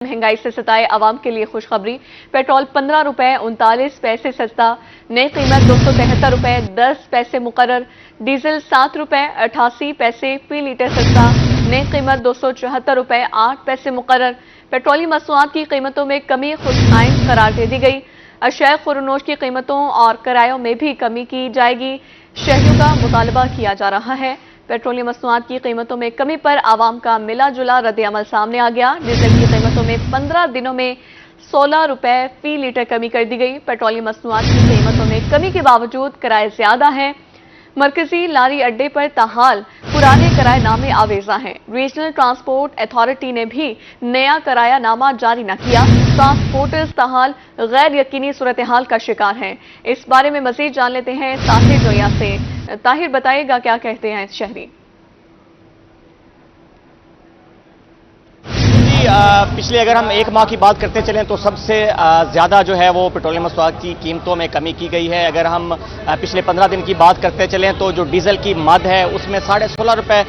महंगाई से सताए आवाम के लिए खुशखबरी। पेट्रोल 15 रुपए 39 पैसे सस्ता, नई कीमत 273 रुपए 10 पैसे मुकर्रर। डीजल 7 रुपए 88 पैसे फी लीटर सस्ता, नई कीमत 274 रुपए 8 पैसे मुकर्रर। पेट्रोलियम मसनूआत की कीमतों में कमी खुशआइंद करार दे दी गई। अशया खुरनोश की कीमतों और किरायों में भी कमी की जाएगी। शहरियों का मुतालबा किया जा रहा है। पेट्रोलियम मसनूआत की कीमतों में कमी पर आवाम का मिला जुला रद्द-ए-अमल सामने आ गया। डीजल की कीमतों में 15 दिनों में 16 रुपए फी लीटर कमी कर दी गई। पेट्रोलियम मसनूआत की कीमतों में कमी के बावजूद किराए ज्यादा हैं। मरकजी लारी अड्डे पर ताहाल पुराने किराएनामे आवेजा हैं। रीजनल ट्रांसपोर्ट अथॉरिटी ने भी नया किरायानामा जारी न किया। ट्रांसपोर्टर्स ताहाल गैर यकीनी सूरत हाल का शिकार हैं। इस बारे में मजीद जान लेते हैं ताहिर जोया से। ताहिर, बताइएगा क्या कहते हैं शहरी। पिछले अगर हम एक माह की बात करते चलें तो सबसे ज़्यादा जो है वो पेट्रोलियम मसनूआत की कीमतों में कमी की गई है। अगर हम पिछले 15 दिन की बात करते चलें तो जो डीजल की मद है उसमें 16.5 रुपए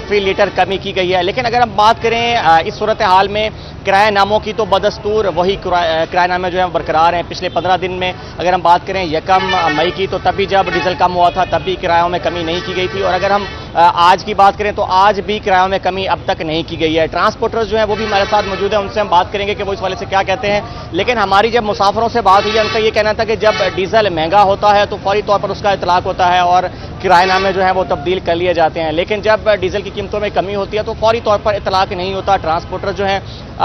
फी लीटर कमी की गई है। लेकिन अगर हम बात करें इस सूरत हाल में किराएनामों की तो बदस्तूर वही किराएनामे जो है बरकरार हैं। पिछले 15 दिन में अगर हम बात करें 1 मई की तो तभी जब डीजल कम हुआ था तब भी किरायों में कमी नहीं की गई थी। और अगर हम आज की बात करें तो आज भी किरायों में कमी अब तक नहीं की गई है। ट्रांसपोर्टर्स जो हैं वो भी हमारे साथ मौजूद हैं, उनसे हम बात करेंगे कि वो इस वाले से क्या कहते हैं। लेकिन हमारी जब मुसाफिरों से बात हुई है उनका ये कहना था कि जब डीजल महंगा होता है तो फौरी तौर पर उसका इतलाक होता है और किराएनामे जो है वो तब्दील कर लिए जाते हैं। लेकिन जब डीजल की कीमतों में कमी होती है तो फौरी तौर पर इतलाक नहीं होता। ट्रांसपोर्टर जो हैं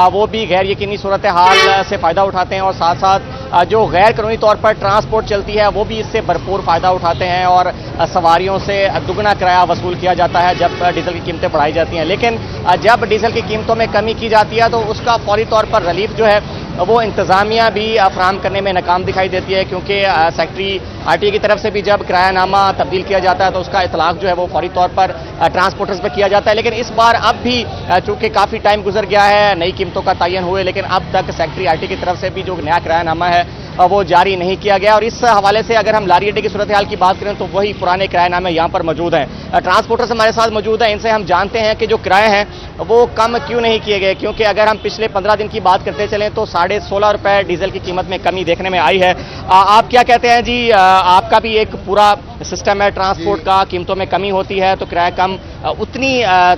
वो भी गैर यकीनी सूरत हाल से फ़ायदा उठाते हैं और साथ साथ जो गैर कानूनी तौर पर ट्रांसपोर्ट चलती है वो भी इससे भरपूर फ़ायदा उठाते हैं और सवारियों से दुगना किराया वसूल किया जाता है जब डीजल की कीमतें बढ़ाई जाती हैं। लेकिन जब डीजल की कीमतों में कमी की जाती है तो उसका फौरी तौर पर रिलीफ जो है वो इंतज़ामिया भी फराहम करने में नाकाम दिखाई देती है, क्योंकि सेक्रेटरी आरटीए की तरफ से भी जब किरायानामा तब्दील किया जाता है तो उसका इतलाक जो है वो फौरी तौर पर ट्रांसपोर्टर्स पर किया जाता है। लेकिन इस बार अब भी चूंकि काफ़ी टाइम गुजर गया है, नई कीमतों का तयन हुए, लेकिन अब तक सेक्रेटरी आरटीए की तरफ से भी जो नया किरायानामा है वो जारी नहीं किया गया। और इस हवाले से अगर हम लारी अड्डे की सूरत हाल की बात करें तो वही पुराने किराएनामे यहाँ पर मौजूद हैं। ट्रांसपोर्टर्स हमारे साथ मौजूद हैं, इनसे हम जानते हैं कि जो किराए हैं वो कम क्यों नहीं किए गए। क्योंकि अगर हम पिछले 15 दिन की बात करते चलें तो 16.5 रुपए डीजल की कीमत में कमी देखने में आई है। आप क्या कहते हैं जी? आपका भी एक पूरा सिस्टम है ट्रांसपोर्ट का, कीमतों में कमी होती है तो किराए कम उतनी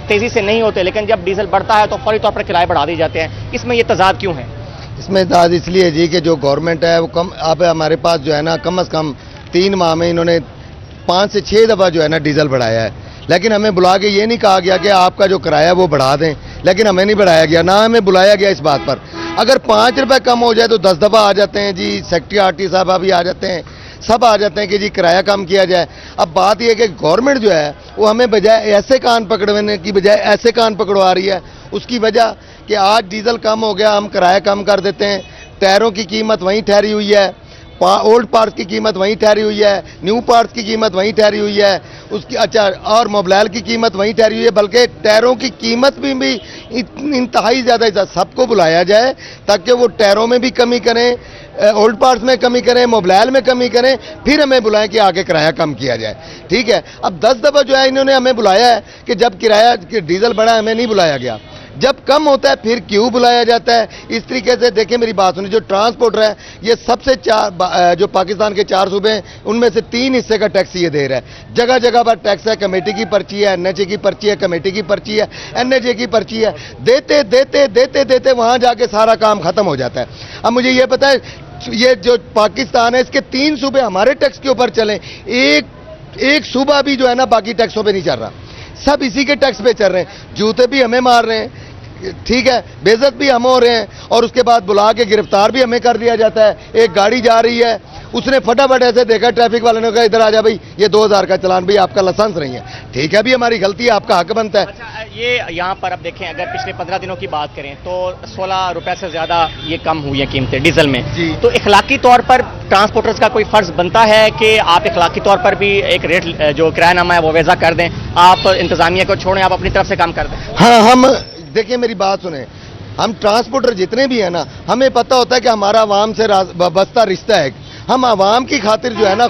तेजी से नहीं होते, लेकिन जब डीजल बढ़ता है तो फौरी तौर पर किराए बढ़ा दिए जाते हैं। इसमें ये तजाद क्यों है? इसमें दाद इसलिए जी कि जो गवर्नमेंट है वो कम अब हमारे पास जो है ना कम से कम 3 माह में इन्होंने 5 से 6 दफ़ा जो है ना डीजल बढ़ाया है। लेकिन हमें बुला के ये नहीं कहा गया कि आपका जो किराया वो बढ़ा दें, लेकिन हमें नहीं बढ़ाया गया, ना हमें बुलाया गया इस बात पर। अगर 5 रुपये कम हो जाए तो 10 दफ़ा आ जाते हैं जी, सेक्रेटरी आरटी साहब भी आ जाते हैं, सब आ जाते हैं कि जी किराया कम किया जाए। अब बात यह कि गवर्नमेंट जो है वो हमें बजाय ऐसे कान पकड़वाने की बजाय ऐसे कान पकड़वा रही है। उसकी वजह कि आज डीजल कम हो गया, हम किराया कम कर देते हैं, टायरों की कीमत वहीं ठहरी हुई है, ओल्ड पार्ट्स की कीमत वहीं ठहरी हुई है, न्यू पार्ट्स की कीमत वहीं ठहरी हुई है, उसकी अच्छा और मोबाइल की कीमत वहीं ठहरी हुई है। बल्कि टायरों की कीमत भी इंतहाई ज़्यादा, सबको बुलाया जाए ताकि वो टायरों में भी कमी करें, ओल्ड पार्ट्स में कमी करें, मोबाइल में कमी करें, फिर हमें बुलाएं कि आगे किराया कम किया जाए। ठीक है, अब 10 दफ़ा जो है इन्होंने हमें बुलाया है कि जब किराया डीजल बढ़ा हमें नहीं बुलाया गया, जब कम होता है फिर क्यों बुलाया जाता है। इस तरीके से देखिए, मेरी बात सुनिए, जो ट्रांसपोर्टर है ये सबसे जो पाकिस्तान के 4 सूबे हैं उनमें से 3 हिस्से का टैक्स ये दे रहा है। जगह जगह पर टैक्स है, कमेटी की पर्ची है, एनएचए की पर्ची है, कमेटी की पर्ची है, एनएचए की पर्ची है, देते देते देते देते वहां जाके सारा काम खत्म हो जाता है। अब मुझे ये पता है, ये जो पाकिस्तान है इसके 3 सूबे हमारे टैक्स के ऊपर चले, एक सूबा भी जो है ना बाकी टैक्सों पे नहीं चल रहा, सब इसी के टैक्स पे चल रहे हैं। जूते भी हमें मार रहे हैं, ठीक है, बेइज्जत भी हम हो रहे हैं, और उसके बाद बुला के गिरफ्तार भी हमें कर दिया जाता है। एक गाड़ी जा रही है, उसने फटाफट ऐसे देखा, ट्रैफिक वाले ने कहा इधर आ जा भाई, ये 2000 का चलान, भाई आपका लाइसेंस नहीं है। ठीक है, भी हमारी गलती है, आपका हक बनता है। अच्छा, ये यहाँ पर अब देखें, अगर पिछले 15 दिनों की बात करें तो 16 रुपए से ज्यादा ये कम हुई है कीमतें डीजल में जी। तो इखलाकी तौर पर ट्रांसपोर्टर्स का कोई फर्ज बनता है कि आप इखलाकी तौर पर भी एक रेट जो किरायानामा है वो वज़ा कर दें, आप इंतजामिया को छोड़ें, आप अपनी तरफ से काम कर दें। हाँ, हम देखिए, मेरी बात सुने, हम ट्रांसपोर्टर जितने भी हैं ना, हमें पता होता है कि हमारा आवाम से वाबस्ता रिश्ता है, हम आवाम की खातिर जो है ना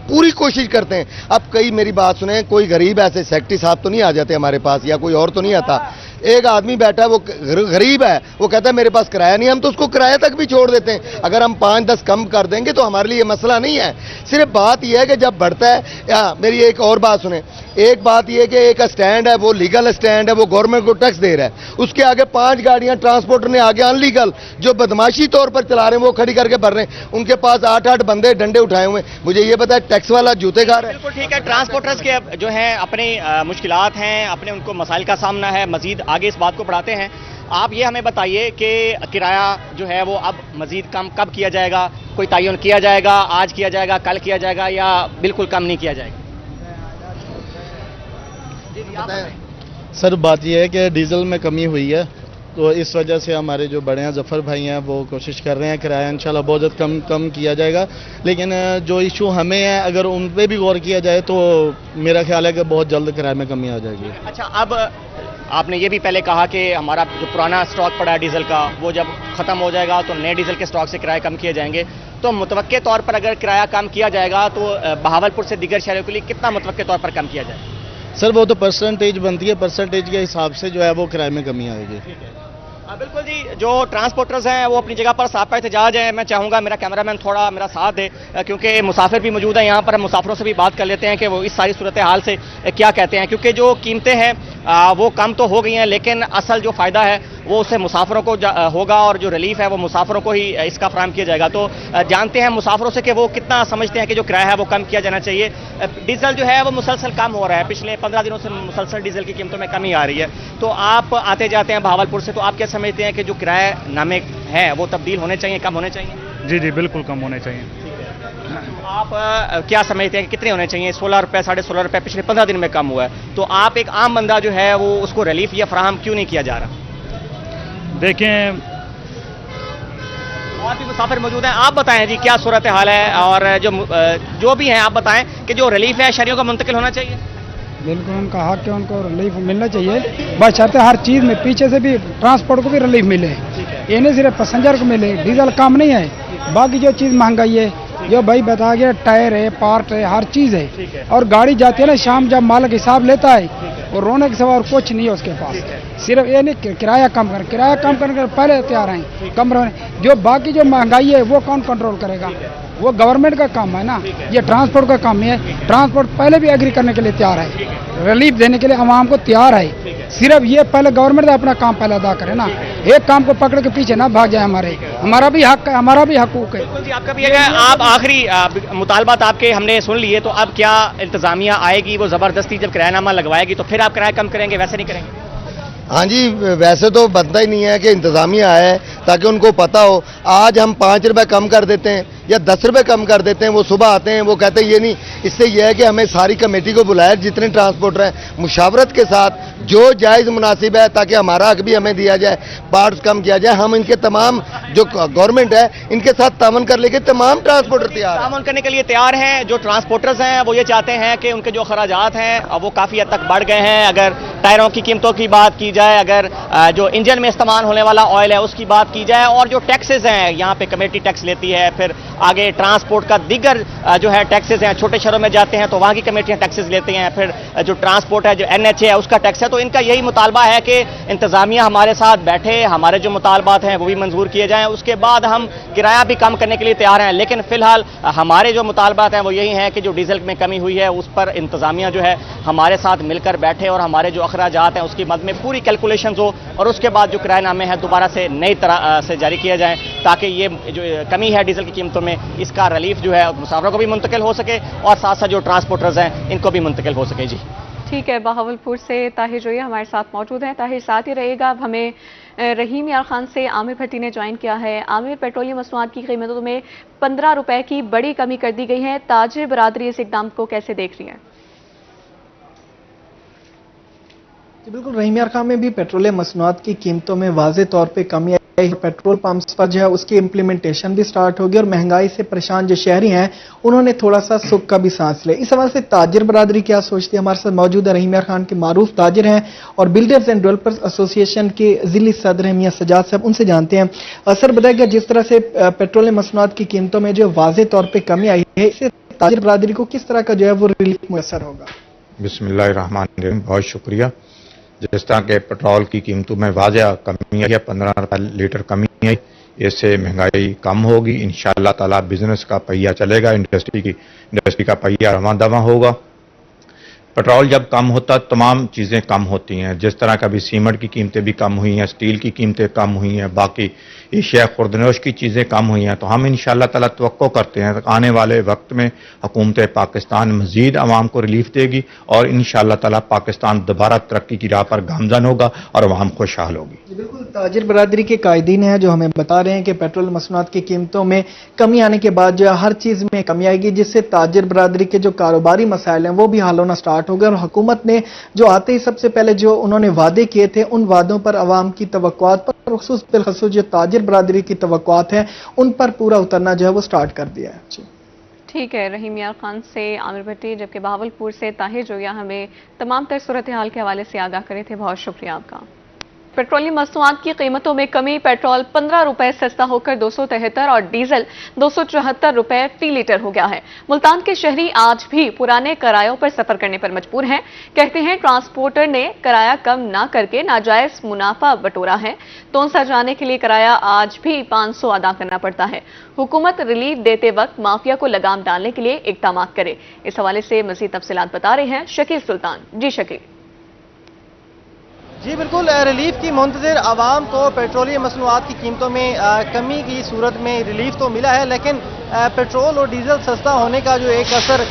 पूरी कोशिश करते हैं। अब कई, मेरी बात सुने, कोई गरीब ऐसे सेक्रेटरी साहब तो नहीं आ जाते हमारे पास, या कोई और तो नहीं आता, एक आदमी बैठा है, वो गरीब है, वो कहता है मेरे पास किराया नहीं है, हम तो उसको किराया तक भी छोड़ देते हैं। अगर हम 5-10 कम कर देंगे तो हमारे लिए मसला नहीं है। सिर्फ बात यह है कि जब बढ़ता है, या मेरी एक और बात सुने, एक बात यह कि एक स्टैंड है, वो लीगल स्टैंड है, वो गवर्नमेंट को टैक्स दे रहा है, उसके आगे 5 गाड़ियां ट्रांसपोर्टर ने आगे अनलीगल जो बदमाशी तौर पर चला रहे हैं वो खड़ी करके भर रहे हैं, उनके पास 8-8 बंदे डंडे उठाए हुए हैं। मुझे ये पता है टैक्स वाला जूते खा रहा है। बिल्कुल ठीक है, ट्रांसपोर्टर्स के जो है अपनी मुश्किलात हैं, अपने उनको मसाइल का सामना है। मजीद आगे इस बात को बढ़ाते हैं। आप ये हमें बताइए कि किराया जो है वो अब मजीद कम कब किया जाएगा? कोई तयन किया जाएगा, आज किया जाएगा, कल किया जाएगा, या बिल्कुल कम नहीं किया जाएगा? सर बात यह है कि डीजल में कमी हुई है, तो इस वजह से हमारे जो बड़े हैं जफ़र भाई हैं वो कोशिश कर रहे हैं किराया इंशाल्लाह बहुत जल्द कम किया जाएगा। लेकिन जो इशू हमें है, अगर उन पे भी गौर किया जाए तो मेरा ख्याल है कि बहुत जल्द किराए में कमी आ जाएगी। अच्छा, अब आपने ये भी पहले कहा कि हमारा जो पुराना स्टॉक पड़ा है डीजल का, वो जब ख़त्म हो जाएगा तो नए डीजल के स्टॉक से किराए कम किए जाएंगे। तो मुतवक्के तौर पर अगर किराया कम किया जाएगा तो बहावलपुर से दीगर शहरों के लिए कितना मुतवक्के तौर पर कम किया जाएगा? सर वो तो परसेंटेज बनती है, परसेंटेज के हिसाब से जो है वो किराए में कमी आएगी। बिल्कुल जी, जो ट्रांसपोर्टर्स हैं वो अपनी जगह पर साफ एहतजाज है। मैं चाहूँगा मेरा कैमरामैन थोड़ा मेरा साथ दे, क्योंकि मुसाफिर भी मौजूद हैं यहाँ पर। हम मुसाफिरों से भी बात कर लेते हैं कि वो इस सारी सूरत हाल से क्या कहते हैं, क्योंकि जो कीमतें हैं वो कम तो हो गई हैं, लेकिन असल जो फ़ायदा है वो उससे मुसाफिरों को होगा, और जो रिलीफ है वो मुसाफिरों को ही इसका फराहम किया जाएगा। तो जानते हैं मुसाफिरों से कि वो कितना समझते हैं कि जो किराया है वो कम किया जाना चाहिए। डीजल जो है वो मुसलसल कम हो रहा है, पिछले 15 दिनों से मुसलसल डीजल की कीमतों में कमी आ रही है। तो आप आते जाते हैं बहावलपुर से, तो आप क्या समझते हैं कि जो किरायानामे हैं वो तब्दील होने चाहिए, कम होने चाहिए? जी जी बिल्कुल कम होने चाहिए। आप क्या समझते हैं कि कितने होने चाहिए? 16 रुपये, 16.5 रुपये पिछले 15 दिन में कम हुआ है। तो आप एक आम बंदा जो है वो उसको रिलीफ या फराहम क्यों नहीं किया जा रहा? देखें, और भी मुसाफिर मौजूद हैं, आप बताएं जी क्या सूरत हाल है, और जो भी हैं आप बताएं कि जो रिलीफ है शहरियों का मुंतकिल होना चाहिए। बिल्कुल उनका हक है, उनको रिलीफ मिलना चाहिए। बस चाहते हर चीज़ में पीछे से भी ट्रांसपोर्ट को भी रिलीफ मिले, ये नहीं सिर्फ पैसेंजर को मिले। डीजल कम नहीं है, बाकी जो चीज़ महंगाई है जो भाई बता गया, टायर है, पार्ट है, हर चीज़ है। और गाड़ी जाती है ना शाम, जब मालिक हिसाब लेता है और रोने के सिवा और कुछ नहीं है उसके पास। सिर्फ ये नहीं किराया कम कर, किराया कम करने के पहले तैयार हैं कम रहने। जो बाकी जो महंगाई है वो कौन कंट्रोल करेगा? वो गवर्नमेंट का काम है ना, ये ट्रांसपोर्ट का काम है। ट्रांसपोर्ट पहले भी एग्री करने के लिए तैयार है, रिलीफ देने के लिए आवाम को तैयार है। सिर्फ ये पहले गवर्नमेंट अपना काम पहले अदा करे ना, एक काम को पकड़ के पीछे ना भाग जाए। हमारा भी हक है, हमारा भी हकूक है। बिल्कुल जी, आपका भी है। आप आखिरी मुतालबात आपके हमने सुन लिए, तो अब क्या इंतजामिया आएगी वो ज़बरदस्ती जब किरायानामा लगवाएगी तो फिर आप किराया कम करेंगे, वैसे नहीं करेंगे? हाँ जी, वैसे तो बनता ही नहीं है कि इंतजामिया आए ताकि उनको पता हो। आज हम 5 रुपए कम कर देते हैं या 10 रुपए कम कर देते हैं, वो सुबह आते हैं वो कहते हैं ये नहीं। इससे यह है कि हमें सारी कमेटी को बुलाया, जितने ट्रांसपोर्टर हैं, मुशावरत के साथ जो जायज़ मुनासिब है, ताकि हमारा हक भी हमें दिया जाए, पार्ट्स कम किया जाए। हम इनके तमाम जो गवर्नमेंट है इनके साथ तामन कर लेके तमाम ट्रांसपोर्टर तैयार हैं, तामन करने के लिए तैयार हैं। जो ट्रांसपोर्टर्स हैं वो ये चाहते हैं कि उनके जो खराजात हैं वो काफ़ी हद तक बढ़ गए हैं। अगर टायरों की कीमतों की बात की जाए, अगर जो इंजन में इस्तेमाल होने वाला ऑयल है उसकी बात की जाए, और जो टैक्सेस हैं, यहाँ पे कमेटी टैक्स लेती है, फिर आगे ट्रांसपोर्ट का दीगर जो है टैक्सेस हैं, छोटे शहरों में जाते हैं तो वहाँ की कमेटियाँ टैक्सेस लेती हैं, फिर जो ट्रांसपोर्ट है, जो NHA है उसका टैक्स है। तो इनका यही मुतालबा है कि इंतजामिया हमारे साथ बैठे, हमारे जो मुतालबात हैं वो भी मंजूर किए जाएँ, उसके बाद हम किराया भी कम करने के लिए तैयार हैं। लेकिन फिलहाल हमारे जो मुतालबात हैं वो यही हैं कि जो डीजल में कमी हुई है उस पर इंतजामिया जो है हमारे साथ मिलकर बैठे, और हमारे जो अखराजात हैं उसकी मद में पूरी कैलकुलेशन हो, और उसके बाद जो किरायानामे हैं दोबारा से नई तरह से जारी किया जाए, ताकि ये जो कमी है डीजल की कीमतों में इसका रिलीफ जो है मुसाफिरों को भी मुंतकिल हो सके, और साथ साथ जो ट्रांसपोर्टर्स हैं इनको भी मुंतकिल हो सके। जी ठीक है, बहावलपुर से ताहिर जोया हमारे साथ मौजूद हैं। ताहिर साथ ही रहेगा। अब हमें रहीम यार खान से आमिर भट्टी ने ज्वाइन किया है। आमिर, पेट्रोलियम मसनूआत की कीमतों में 15 रुपए की बड़ी कमी कर दी गई है, ताजिर बरादरी इस इकदाम को कैसे देख रही है? बिल्कुल, रहीम यार खान में भी पेट्रोलियम मसनूआत की कीमतों में वाज़े तौर पे कमी आई। पेट्रोल पंप्स पर जो है उसकी इम्प्लीमेंटेशन भी स्टार्ट होगी, और महंगाई से परेशान जो शहरी हैं उन्होंने थोड़ा सा सुख का भी सांस लिया। इस हवाले से ताजिर बरादरी क्या सोचती है, हमारे साथ मौजूद है रहीम यार खान के मारूफ ताजिर हैं और बिल्डर्स एंड डेवलपर्स एसोसिएशन के जिली सदर हैं मियां सजाद साहब, उनसे जानते हैं। सर बताइएगा, जिस तरह से पेट्रोलियम मसनूआत की कीमतों में जो वाज़े तौर पर कमी आई है, इससे ताजिर बरादरी को किस तरह का जो है वो रिलीफ मुयसर होगा? बिस्मिल्लाहिर्रहमानिर्रहीम, बहुत शुक्रिया। जिस तरह के पेट्रोल की कीमतों में वाज़ह कमी आई है, 15 रुपये लीटर कमी आई, इससे महंगाई कम होगी। इंशाअल्लाह ताला बिजनेस का पहिया चलेगा, इंडस्ट्री का पहिया रवां दवां होगा। पेट्रोल जब कम होता तमाम चीज़ें कम होती हैं, जिस तरह का भी सीमेंट की कीमतें भी कम हुई हैं, स्टील की कीमतें कम हुई हैं, बाकी एशिया खुर्दनोश की चीज़ें कम हुई हैं। तो हम इंशाअल्लाह ताला तवक्को करते हैं आने वाले वक्त में हुकूमत पाकिस्तान मज़ीद आवाम को रिलीफ देगी और इंशाअल्लाह ताला पाकिस्तान दोबारा तरक्की की राह पर गामजन होगा और आवाम खुशहाल होगी। बिल्कुल, ताजिर बरादरी के कायदीन हैं जो हमें बता रहे हैं कि पेट्रोल मसनूआत की कीमतों में कमी आने के बाद जो है हर चीज़ में कमी आएगी, जिससे ताजिर बरादरी के जो कारोबारी मसाइल हैं वो भी हल होना स्टार्ट हो गए। और हुकूमत ने जो आते ही सबसे पहले जो उन्होंने वादे किए थे, उन वादों पर आवाम की तवक्कुआत पर बिलखसूस जो ताजिर बरादरी की तवक्कुआत हैं उन पर पूरा उतरना जो है वो स्टार्ट कर दिया है। जी ठीक है, रहीम यार खान से आमिर भट्टी, जबकि बहावलपुर से ताहिर जोया हमें तमाम तर सूरत हाल के हवाले से आगाह करे थे। बहुत शुक्रिया आपका। पेट्रोलियम मसनूआत की कीमतों में कमी, पेट्रोल 15 रुपए सस्ता होकर 273 और डीजल 274 रुपए फी लीटर हो गया है। मुल्तान के शहरी आज भी पुराने किरायों पर सफर करने पर मजबूर हैं। कहते हैं ट्रांसपोर्टर ने किराया कम ना करके नाजायज मुनाफा बटोरा है। तोनसा जाने के लिए किराया आज भी 500 अदा करना पड़ता है। हुकूमत रिलीफ देते वक्त माफिया को लगाम डालने के लिए इकदाम करे। इस हवाले से मजीद तफसीलात बता रहे हैं शकील सुल्तान। जी शकील। जी बिल्कुल, रिलीफ की मुंतज़िर आवाम को पेट्रोलियम मसनूआत की कीमतों में कमी की सूरत में रिलीफ तो मिला है, लेकिन पेट्रोल और डीजल सस्ता होने का जो एक असर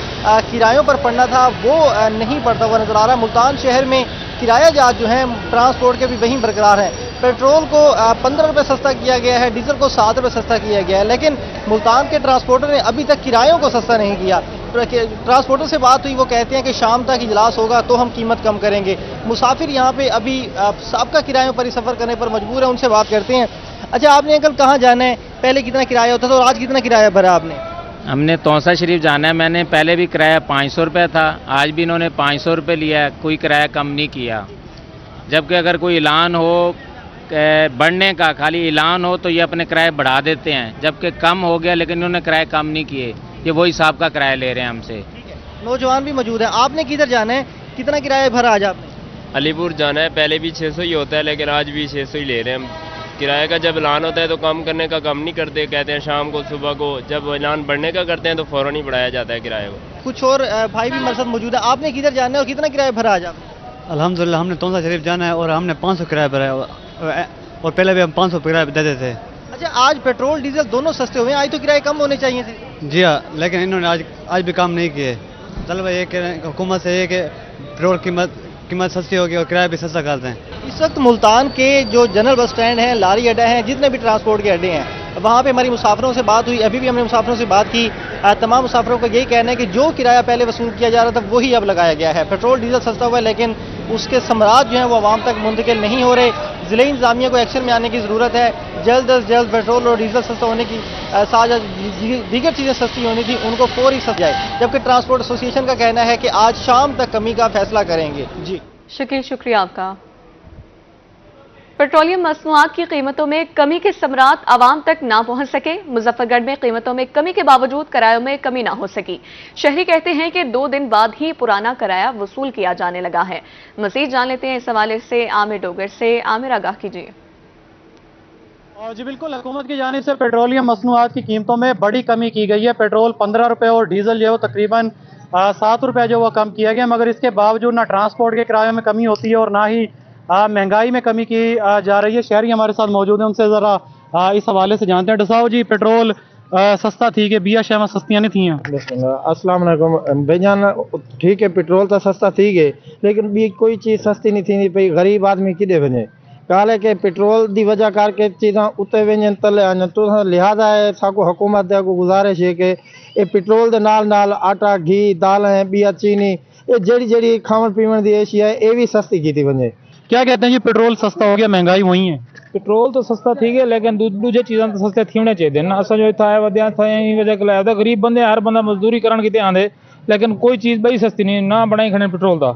किरायों पर पड़ना था वो नहीं पड़ता हुआ नजर आ रहा है। मुल्तान शहर में किराया जात जो है ट्रांसपोर्ट के भी वहीं बरकरार हैं। पेट्रोल को 15 रुपये सस्ता किया गया है, डीजल को 7 रुपये सस्ता किया गया है, लेकिन मुल्तान के ट्रांसपोर्टर ने अभी तक किरायों को सस्ता नहीं किया। ट्रांसपोर्टर से बात हुई, वो कहते हैं कि शाम तक इजलास होगा तो हम कीमत कम करेंगे। मुसाफिर यहाँ पे अभी सबका किरायों पर ही सफ़र करने पर मजबूर है, उनसे बात करते हैं। अच्छा, आपने अंकल कहाँ जाना है? पहले कितना किराया होता था और आज कितना किराया भरा आपने? हमने तौसा शरीफ जाना है। मैंने पहले भी किराया 500 रुपये था, आज भी इन्होंने 500 रुपये लिया है, कोई किराया कम नहीं किया। जबकि अगर कोई ऐलान हो बढ़ने का, खाली ऐलान हो तो ये अपने किराए बढ़ा देते हैं, जबकि कम हो गया लेकिन इन्होंने किराए कम नहीं किए। ये वही हिसाब का किराया ले रहे हैं हमसे। नौजवान भी मौजूद है, आपने किधर जाना है? कितना किराया भरा आज आपने? अलीपुर जाना है। पहले भी 600 ही होता है लेकिन आज भी 600 ही ले रहे हैं हम। किराए का जब ऐलान होता है तो कम करने का कम नहीं करते, कहते हैं शाम को सुबह को। जब ऐलान बढ़ने का करते हैं तो फौरन ही बढ़ाया जाता है किराए को। कुछ और भाई भी मेरे साथ मौजूद है, आपने किधर जाना है और कितना किराया भरा आज आपने? अल्हम्दुलिल्लाह हमने तौसा शरीफ जाना है और हमने 500 किराया भरा है और पहले भी हम 500 किराया देते थे। अच्छा, आज पेट्रोल डीजल दोनों सस्ते हुए हैं, आज तो किराए कम होने चाहिए थे। जी हाँ, लेकिन इन्होंने आज भी काम नहीं किए। तलबा ये कह रहे हैं हुकूमत से ये कि पेट्रोल कीमत सस्ती होगी और किराया भी सस्ता करते हैं। इस वक्त मुल्तान के जो जनरल बस स्टैंड हैं, लारी अड्डा हैं, जितने भी ट्रांसपोर्ट के अड्डे हैं, वहाँ पे हमारी मुसाफिरों से बात हुई। अभी भी हमने मुसाफिरों से बात की। तमाम मुसाफिरों का यही कहना है कि जो किराया पहले वसूल किया जा रहा था वही अब लगाया गया है। पेट्रोल डीजल सस्ता हुआ है लेकिन उसके समरात जो हैं वो आवाम तक मुंतकिल नहीं हो रहे। ज़िले इंतजामिया को एक्शन में आने की ज़रूरत है। जल्द अज जल्द पेट्रोल और डीजल सस्ता होने की साथ दीगर चीज़ें सस्ती होनी थी उनको फौरी सस्ता जाए, जबकि ट्रांसपोर्ट एसोसिएशन का कहना है कि आज शाम तक कमी का फैसला करेंगे। जी शकील, शुक्रिया आपका। पेट्रोलियम मसनूआत की कीमतों में कमी के समरात आवाम तक ना पहुंच सके। मुजफ्फरगढ़ में कीमतों में कमी के बावजूद किरायों में कमी ना हो सकी। शहरी कहते हैं कि 2 दिन बाद ही पुराना किराया वसूल किया जाने लगा है। मजीद जान लेते हैं इस हवाले से आमिर डोगर से। आमिर, आगाह कीजिए। जी बिल्कुल, हुकूमत की जानिब से पेट्रोलियम मसनूआत की कीमतों में बड़ी कमी की गई है। पेट्रोल 15 रुपये और डीजल जो है वो तकरीबन 7 रुपये जो वो कम किया गया, मगर इसके बावजूद ना ट्रांसपोर्ट के किरायों में कमी होती है और ना ही महंगाई में कमी की जा रही है। शहरी हमारे साथ मौजूद हैं, उनसे ज़रा इस हवाले से जानते हैं। डसाओ जी, पेट्रोल सस्ता थी कि बिया शहमा सस्तियाँ नहीं थी? अस्सलाम वालेकुम बेजान, ठीक है पेट्रोल तो सस्ता थी गए लेकिन भी कोई चीज़ सस्ती नहीं थी पई। गरीब आदमी किदे वञे? काले के पेट्रोल की वजह करके चीज़ा उते वञन तले आने, तो लिहाजा है साको हुकूमत को गुजारिश है कि ये पेट्रोल के नाल नाल आटा, घी, दालें, बिया, चीनी, ये जड़ी खावन पीवन की एशिया है ये भी सस्ती की थी वञे। क्या कहते हैं जी, पेट्रोल सस्ता हो गया, महंगाई वही है? पेट्रोल तो सस्ता थी गया लेकिन दूजे चीज़ां तो सस्ते थी होने चाहिए ना। असा जो इतना वध्या था वजह कलाया था, गरीब बंदे हर बंदा मजदूरी करन किते आंदे, लेकिन कोई चीज़ बड़ी सस्ती नहीं ना बनाई खड़े पेट्रोल का।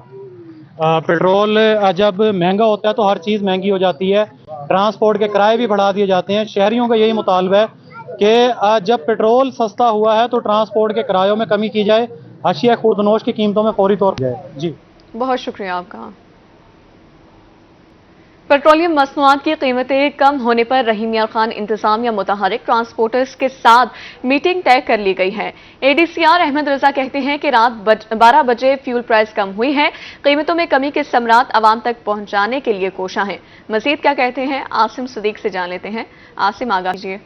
पेट्रोल जब महंगा होता है तो हर चीज़ महंगी हो जाती है। ट्रांसपोर्ट के किराए भी बढ़ा दिए जाते हैं। शहरियों का यही मुतालबा है कि जब पेट्रोल सस्ता हुआ है तो ट्रांसपोर्ट के किरायों में कमी की जाए, अशिया खुर्दनोश की कीमतों में फौरी तौर पर जाए। जी बहुत शुक्रिया आपका। पेट्रोलियम मसनूआत की कीमतें कम होने पर रहीम यार खान इंतजामिया मुतहरिक ट्रांसपोर्टर्स के साथ मीटिंग तय कर ली गई है। एडीसीआर अहमद रजा कहते हैं कि रात 12 बजे फ्यूल प्राइस कम हुई है। कीमतों में कमी के समरात आवाम तक पहुंचाने के लिए कोशा है। मजीद क्या कहते हैं आसिम सदीक से जान लेते हैं। आसिम आगाह कीजिए।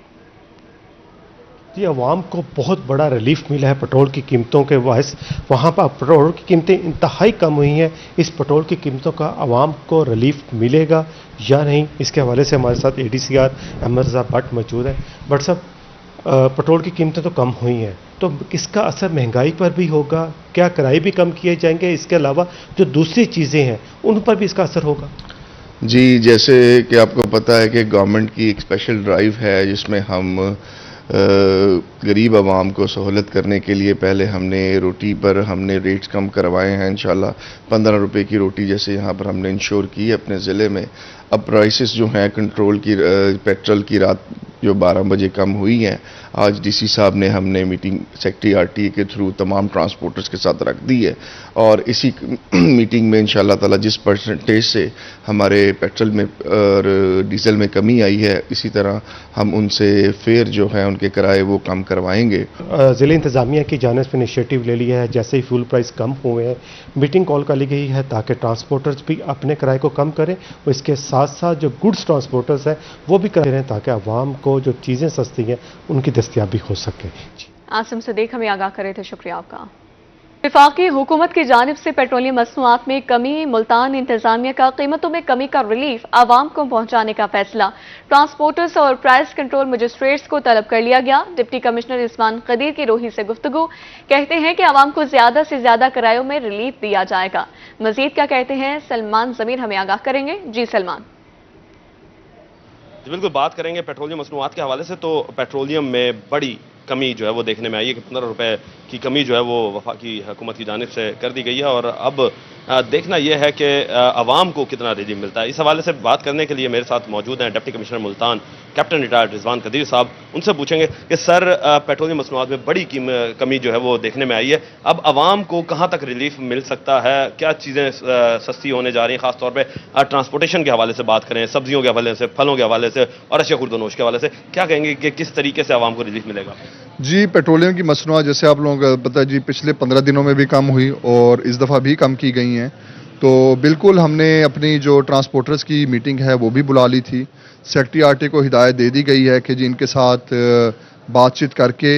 जी, अवाम को बहुत बड़ा रिलीफ मिला है पेट्रोल की कीमतों के बायस। वहाँ पर पेट्रोल की कीमतें इंतहाई कम हुई हैं। इस पेट्रोल की कीमतों का अवाम को रिलीफ मिलेगा या नहीं, इसके हवाले से हमारे साथ एडीसीआर अहमद रजा भट्ट मौजूद है। भट्ट साहब, पेट्रोल की कीमतें तो कम हुई हैं, तो इसका असर महंगाई पर भी होगा? क्या किराए भी कम किए जाएंगे? इसके अलावा जो दूसरी चीज़ें हैं उन पर भी इसका असर होगा? जी, जैसे कि आपको पता है कि गवर्नमेंट की एक स्पेशल ड्राइव है जिसमें हम गरीब आवाम को सहूलत करने के लिए पहले हमने रोटी पर हमने रेट्स कम करवाए हैं। इंशाल्लाह 15 रुपए की रोटी जैसे यहाँ पर हमने इंश्योर की है अपने ज़िले में। अब प्राइसेस जो हैं कंट्रोल की पेट्रोल की रात जो 12 बजे कम हुई हैं, आज डीसी साहब ने हमने मीटिंग सेक्रेटरी आरटीए के थ्रू तमाम ट्रांसपोर्टर्स के साथ रख दी है और इसी मीटिंग में इंशाल्लाह ताला जिस परसेंटेज से हमारे पेट्रोल में और डीजल में कमी आई है, इसी तरह हम उनसे फेयर जो है उनके किराए वो कम करवाएंगे। ज़िले इंतज़ामिया की जानिब से इनिशिएटिव ले लिया है, जैसे ही फ्यूल प्राइस कम हुए हैं मीटिंग कॉल कर ली गई है ताकि ट्रांसपोर्टर्स भी अपने किराए को कम करें और इसके साथ साथ जो गुड्स ट्रांसपोर्टर्स हैं वो भी कर रहे हैं ताकि आवाम को जो चीज़ें सस्ती हैं उनकी दस्तयाबी हो सके। आसिम सदीक हमें आगाह करे थे, शुक्रिया आपका। वफाकी हुकूमत की जानिब से पेट्रोलियम मसनूआत में कमी, मुल्तान इंतजामिया का कीमतों में कमी का रिलीफ आवाम को पहुंचाने का फैसला ट्रांसपोर्टर्स और प्राइस कंट्रोल मजिस्ट्रेट्स को तलब कर लिया गया। डिप्टी कमिश्नर रिजवान कदीर की रोही से गुफ्तगू, कहते हैं कि आवाम को ज्यादा से ज्यादा किरायों में रिलीफ दिया जाएगा। मजीद क्या कहते हैं सलमान जमीर हमें आगाह करेंगे। जी सलमान। बिल्कुल, बात करेंगे पेट्रोलियम मसनूआत के हवाले से, तो पेट्रोलियम में बड़ी कमी जो है वो देखने में आई है कि 15 रुपए की कमी जो है वो वफाकी हुकूमत की जानिब से कर दी गई है और अब देखना यह है कि आवाम को कितना रिलीफ मिलता है। इस हवाले से बात करने के लिए मेरे साथ मौजूद हैं deputy commissioner Multan captain retired Rizwan Qadeer साहब। उनसे पूछेंगे कि सर, पेट्रोलियम मसनूआत में बड़ी कमी जो है वो देखने में आई है, अब आवाम को कहाँ तक रिलीफ मिल सकता है? क्या चीज़ें सस्ती होने जा रही हैं? खासतौर पर ट्रांसपोर्टेशन के हवाले से बात करें, सब्जियों के हवाले से, फलों के हवाले से और अशिया खुर्दनोश के हवाले से, क्या कहेंगे कि किस तरीके से आवाम को रिलीफ मिलेगा? जी, पेट्रोलियम की मसनूआत जैसे आप लोगों को पता है जी, पिछले 15 दिनों में भी कम हुई और इस दफ़ा भी कम की गई हैं। तो बिल्कुल हमने अपनी जो ट्रांसपोर्टर्स की मीटिंग है वो भी बुला ली थी। सेक्रेटरी आरटीए को हिदायत दे दी गई है कि जी इनके साथ बातचीत करके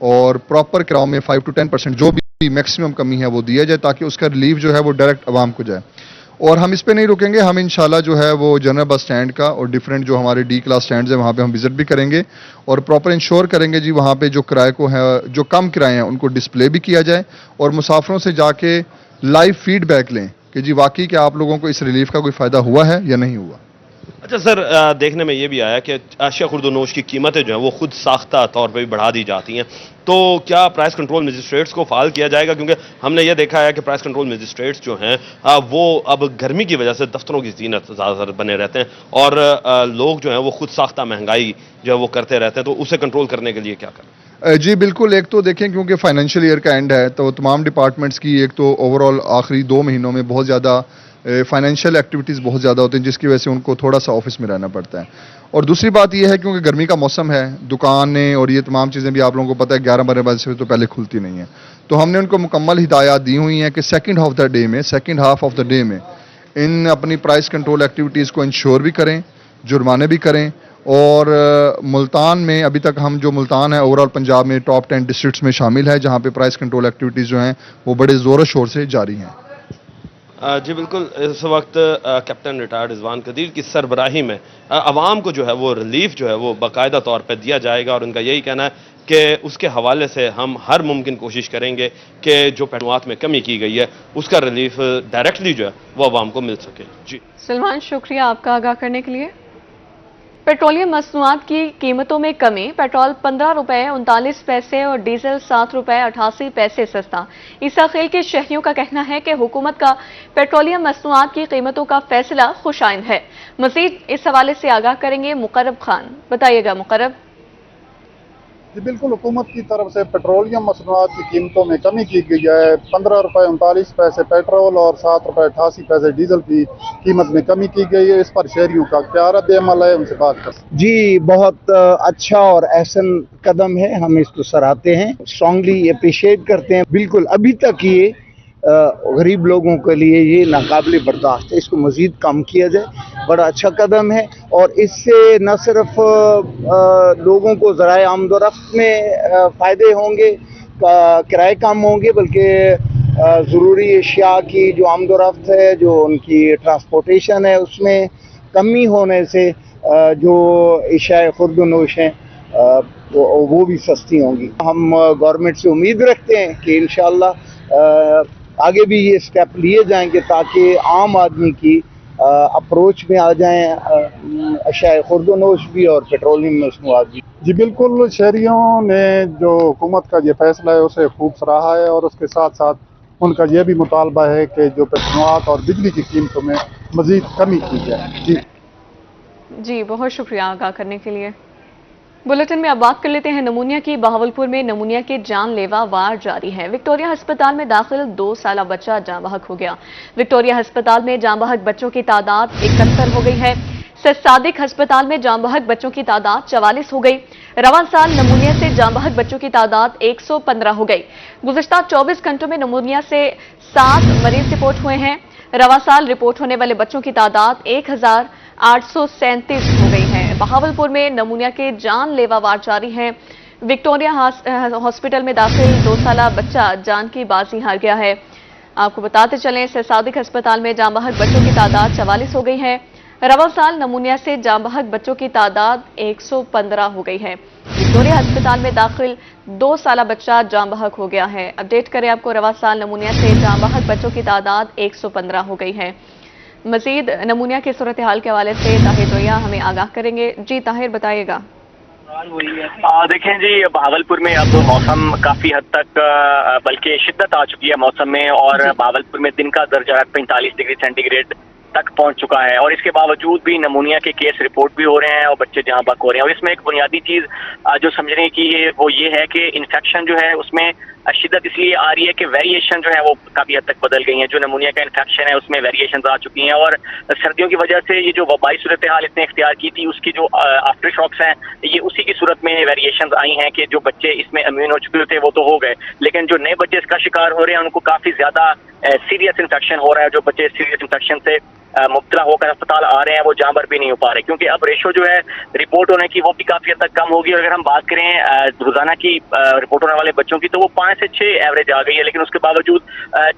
और प्रॉपर किराओं में 5 to 10% जो भी मैक्सिमम कमी है वो दिया जाए ताकि उसका रिलीफ जो है वो डायरेक्ट आवाम को जाए। और हम इस पे नहीं रुकेंगे, हम इंशाल्लाह जो है वो जनरल बस स्टैंड का और डिफरेंट जो हमारे डी क्लास स्टैंड्स हैं वहाँ पे हम विजिट भी करेंगे और प्रॉपर इंश्योर करेंगे जी वहाँ पे जो किराए को है, जो कम किराए हैं उनको डिस्प्ले भी किया जाए और मुसाफिरों से जाके लाइव फीडबैक लें कि जी वाकई क्या आप लोगों को इस रिलीफ का कोई फ़ायदा हुआ है या नहीं हुआ। अच्छा सर, देखने में ये भी आया कि अशिया खुर्दनोश की कीमतें जो हैं वो खुद साख्ता तौर पे भी बढ़ा दी जाती हैं, तो क्या प्राइस कंट्रोल मजिस्ट्रेट्स को फाल किया जाएगा? क्योंकि हमने ये देखा है कि प्राइस कंट्रोल मजिस्ट्रेट्स जो हैं वो अब गर्मी की वजह से दफ्तरों की जीनत ज़्यादातर बने रहते हैं और लोग जो हैं वो खुद साख्ता महंगाई जो है वो करते रहते हैं, तो उसे कंट्रोल करने के लिए क्या करें? जी बिल्कुल, एक तो देखें क्योंकि फाइनेंशियल ईयर का एंड है तो तमाम डिपार्टमेंट्स की एक तो ओवरऑल आखिरी 2 महीनों में बहुत ज़्यादा फाइनेंशियल एक्टिविटीज़ बहुत ज़्यादा होती हैं जिसकी वजह से उनको थोड़ा सा ऑफिस में रहना पड़ता है। और दूसरी बात यह है क्योंकि गर्मी का मौसम है, दुकानें और ये तमाम चीज़ें भी आप लोगों को पता है 11-12 बजे से तो पहले खुलती नहीं है, तो हमने उनको मुकम्मल हिदायत दी हुई हैं कि second half of the day में इन अपनी प्राइस कंट्रोल एक्टिविटीज़ को इंश्योर भी करें, जुर्माने भी करें। और मुल्तान में अभी तक हम जो मुल्तान है ओवरऑल पंजाब में टॉप 10 डिस्ट्रिक्ट्स में शामिल है जहाँ पे प्राइस कंट्रोल एक्टिविटीज़ जो हैं वो बड़े ज़ोर शोर से जारी हैं। जी बिल्कुल, इस वक्त कैप्टन रिटायर्ड रिजवान कदीर की सरबराही में आवाम को जो है वो रिलीफ जो है वो बाकायदा तौर पर दिया जाएगा और उनका यही कहना है कि उसके हवाले से हम हर मुमकिन कोशिश करेंगे कि जो पेट्रोल में कमी की गई है उसका रिलीफ डायरेक्टली जो है वो आवाम को मिल सके। जी सलमान, शुक्रिया आपका आगाह करने के लिए। पेट्रोलियम मसनूआत की कीमतों में कमी, पेट्रोल 15 रुपए 39 पैसे और डीजल 7 रुपए 88 पैसे सस्ता। ईसा खेल के शहरियों का कहना है कि हुकूमत का पेट्रोलियम मसनूआत की कीमतों का फैसला खुशाइंद है। मजीद इस हवाले से आगाह करेंगे मुकर्रब खान। बताइएगा मुकर्रब। जी बिल्कुल, हुकूमत की तरफ से पेट्रोलियम मसनूआत की कीमतों में कमी की गई है। 15 रुपये 39 पैसे पेट्रोल और 7 रुपये 88 पैसे डीजल की कीमत में कमी की गई है। इस पर शहरियों का क्या रद्द अमल है, उनसे बात कर। जी बहुत अच्छा और अहसन कदम है, हम इसको सराहते हैं, स्ट्रांगली अप्रिशिएट करते हैं। बिल्कुल अभी तक ये गरीब लोगों के लिए ये नाकाबिले बर्दाश्त है, इसको मज़ीद कम किया जाए, बड़ा अच्छा कदम है। और इससे न सिर्फ लोगों को ज़राए आमदोरफ्त में फ़ायदे होंगे, किराए कम होंगे, बल्कि ज़रूरी अशिया की जो आमदोरफ्त है, जो उनकी ट्रांसपोर्टेशन है, उसमें कमी होने से जो अशिया खुर्द-व-नोश हैं वो भी सस्ती होंगी। हम गवर्नमेंट से उम्मीद रखते हैं कि इंशाअल्लाह आगे भी ये स्टेप लिए जाएंगे ताकि आम आदमी की अप्रोच में आ जाएं अशिया खुर्द-व-नोश भी और पेट्रोलियम मसनूआत भी। जी बिल्कुल, शहरियों ने जो हुकूमत का ये फैसला है उसे खूब सराहा है और उसके साथ साथ उनका यह भी मुतालबा है कि जो पेट्रोल और बिजली की कीमतों में मजीद कमी की जाए। जी बहुत शुक्रिया आगाह करने के लिए। बुलेटिन में अब बात कर लेते हैं नमूनिया की। बहावलपुर में नमूनिया के जानलेवा वार जारी है। विक्टोरिया अस्पताल में दाखिल 2 साला बच्चा जाँ बहक हो गया। विक्टोरिया अस्पताल में जाँ बहक बच्चों की तादाद 71 हो गई है। सैयद सादिक अस्पताल में जाँ बहक बच्चों की तादाद 44 हो गई। रवां साल नमूनिया से जाँ बहक बच्चों की तादाद 115 हो गई। गुज़िश्ता 24 घंटों में नमूनिया से 7 मरीज रिपोर्ट हुए हैं। रवां साल रिपोर्ट होने वाले बच्चों की तादाद 1837 हो गई है। बहावलपुर में नमूनिया के जानलेवा वार जारी है। विक्टोरिया हॉस्पिटल में दाखिल 2 साला बच्चा जान की बाजी हार गया है। आपको बताते चलें, सैयद सादिक अस्पताल में जाँ बहक बच्चों की तादाद 44 हो गई है। रवां साल नमूनिया से जाँ बहक बच्चों की तादाद 115 हो गई है। विक्टोरिया अस्पताल में दाखिल 2 साला बच्चा जाँ बहक हो गया है। अपडेट करें आपको, रवां साल नमूनिया से जाँ बहक बच्चों की तादाद 115 हो गई है। मजीद नमूनिया की सूरत हाल के हवाले से ताहिर रोया हमें आगाह करेंगे। जी ताहिर, बताइएगा। देखें जी, बहावलपुर में अब मौसम काफी हद तक बल्कि शिद्दत आ चुकी है मौसम में, और बहावलपुर में दिन का दर्जा 45 डिग्री सेंटीग्रेड तक पहुंच चुका है। और इसके बावजूद भी नमूनिया के केस रिपोर्ट भी हो रहे हैं और बच्चे जहां बक हो रहे हैं। और इसमें एक बुनियादी चीज जो समझने की वो ये है कि इन्फेक्शन जो है उसमें शिद्दत इसलिए आ रही है कि वेरिएशन जो है वो काफी हद तक बदल गई हैं। जो नमूनिया का इन्फेक्शन है उसमें वेरिएशन आ चुकी हैं, और सर्दियों की वजह से ये जो वबाई सूरत हाल इसने इख्तियार की थी उसकी जो आफ्टर शॉक्स हैं ये उसी की सूरत में वेरिएशन आई हैं कि जो बच्चे इसमें इम्यून हो चुके थे वो तो हो गए, लेकिन जो नए बच्चे इसका शिकार हो रहे हैं उनको काफी ज्यादा सीरियस इन्फेक्शन हो रहा है। जो बच्चे सीरियस इन्फेक्शन से मुब्तला होकर अस्पताल आ रहे हैं वो जांबर भी नहीं हो पा रहे, क्योंकि अब रेशो जो है रिपोर्ट होने की वो भी काफी हद तक कम होगी। अगर हम बात करें रोजाना की रिपोर्ट होने वाले बच्चों की तो वो 5 से 6 एवरेज आ गई है, लेकिन उसके बावजूद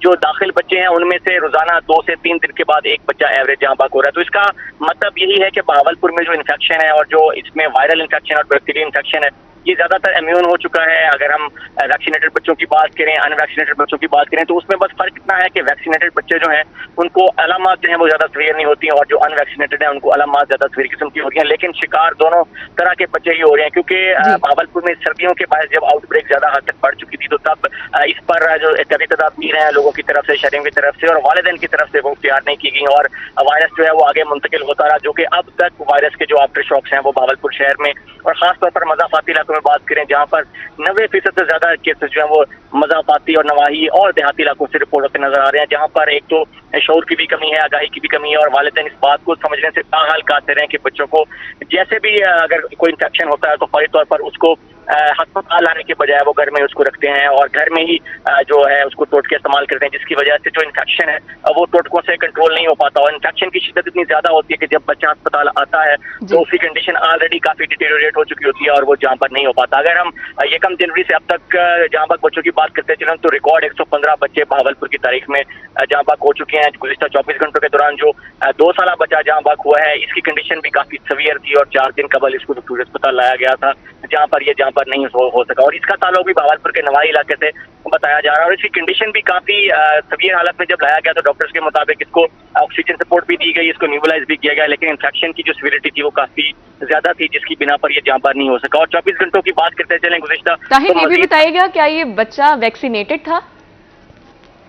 जो दाखिल बच्चे हैं उनमें से रोजाना 2 से 3 दिन के बाद एक बच्चा एवरेज जहां बाक हो रहा है। तो इसका मतलब यही है कि बहावलपुर में जो इन्फेक्शन है और जो इसमें वायरल इन्फेक्शन और बैक्टीरियल इन्फेक्शन है ये ज्यादातर इम्यून हो चुका है। अगर हम वैक्सीनेटेड बच्चों की बात करें, अनवैक्सीनेटेड बच्चों की बात करें तो उसमें बस फर्क इतना है कि वैक्सीनेटेड बच्चे जो हैं उनको अलामात जो हैं वो ज्यादा सीवियर नहीं होती हैं, और जो अनवैक्सीनेटेड हैं उनको अलामात ज्यादा सीवियर किस्म की होती हैं। लेकिन शिकार दोनों तरह के बच्चे ही हो रहे हैं, क्योंकि बहावलपुर में सर्दियों के बाद जब आउटब्रेक ज्यादा हद तक बढ़ चुकी थी तो तब इस पर जो कभी तदाबीर हैं लोगों की तरफ से, शहरियों की तरफ से और वालिदैन की तरफ से वो इख्तियार नहीं की गई, और वायरस जो है वो आगे मुंतकिल होता रहा, जो कि अब तक वायरस के जो आफ्टर शॉक्स हैं वो बहावलपुर शहर में और खासतौर पर मज़ाफ़ाती इलाकों में बात करें जहाँ पर 90% से ज्यादा केसेस जो है वो मज़ाफ़ाती और नवाही और देहाती इलाकों से रिपोर्ट होते नजर आ रहे हैं, जहाँ पर एक तो शऊर की भी कमी है, आगाही की भी कमी है, और वालिदैन इस बात को समझने से ताहाल कातिर हैं कि बच्चों को जैसे भी अगर कोई इन्फेक्शन होता है तो फौरी तौर पर उसको अस्पताल लाने के बजाय वो घर में उसको रखते हैं और घर में ही जो है उसको टोटके इस्तेमाल करते हैं, जिसकी वजह से जो इन्फेक्शन है वो टोटकों से कंट्रोल नहीं हो पाता, और इन्फेक्शन की शिद्दत इतनी ज्यादा होती है कि जब बच्चा अस्पताल आता है तो उसकी कंडीशन ऑलरेडी काफी डिटेरियोरेट हो चुकी होती है और वो जहाँ पर नहीं हो पाता। अगर हम यकम जनवरी से अब तक जहाँ पर बच्चों की बात करते चलें तो रिकॉर्ड 115 बच्चे बहावलपुर की तारीख में जहाँ बाक हो चुके हैं। गुज़िश्ता 24 घंटों के दौरान जो 2 साला बच्चा जहाँ बाक हुआ है इसकी कंडीशन भी काफी सवियर थी और 4 दिन कबल इसको विक्टोरिया अस्पताल लाया गया था जहाँ पर नहीं हो सका, और इसका ताल्लुक भी बहावलपुर के नवाई इलाके से बताया जा रहा है। और इसकी कंडीशन भी काफी सवियर हालत में जब लाया गया तो डॉक्टर्स के मुताबिक इसको ऑक्सीजन सपोर्ट भी दी गई, इसको न्यूबलाइज भी किया गया, लेकिन इन्फेक्शन की जो सीवियरिटी थी वो काफी ज्यादा थी जिसकी बिना पर ये जहाँ पर नहीं हो सका। और 24 घंटों की बात करते चलें गुज़िश्ता, ताहिर ये भी बताइएगा क्या ये बच्चा वैक्सीनेटेड था?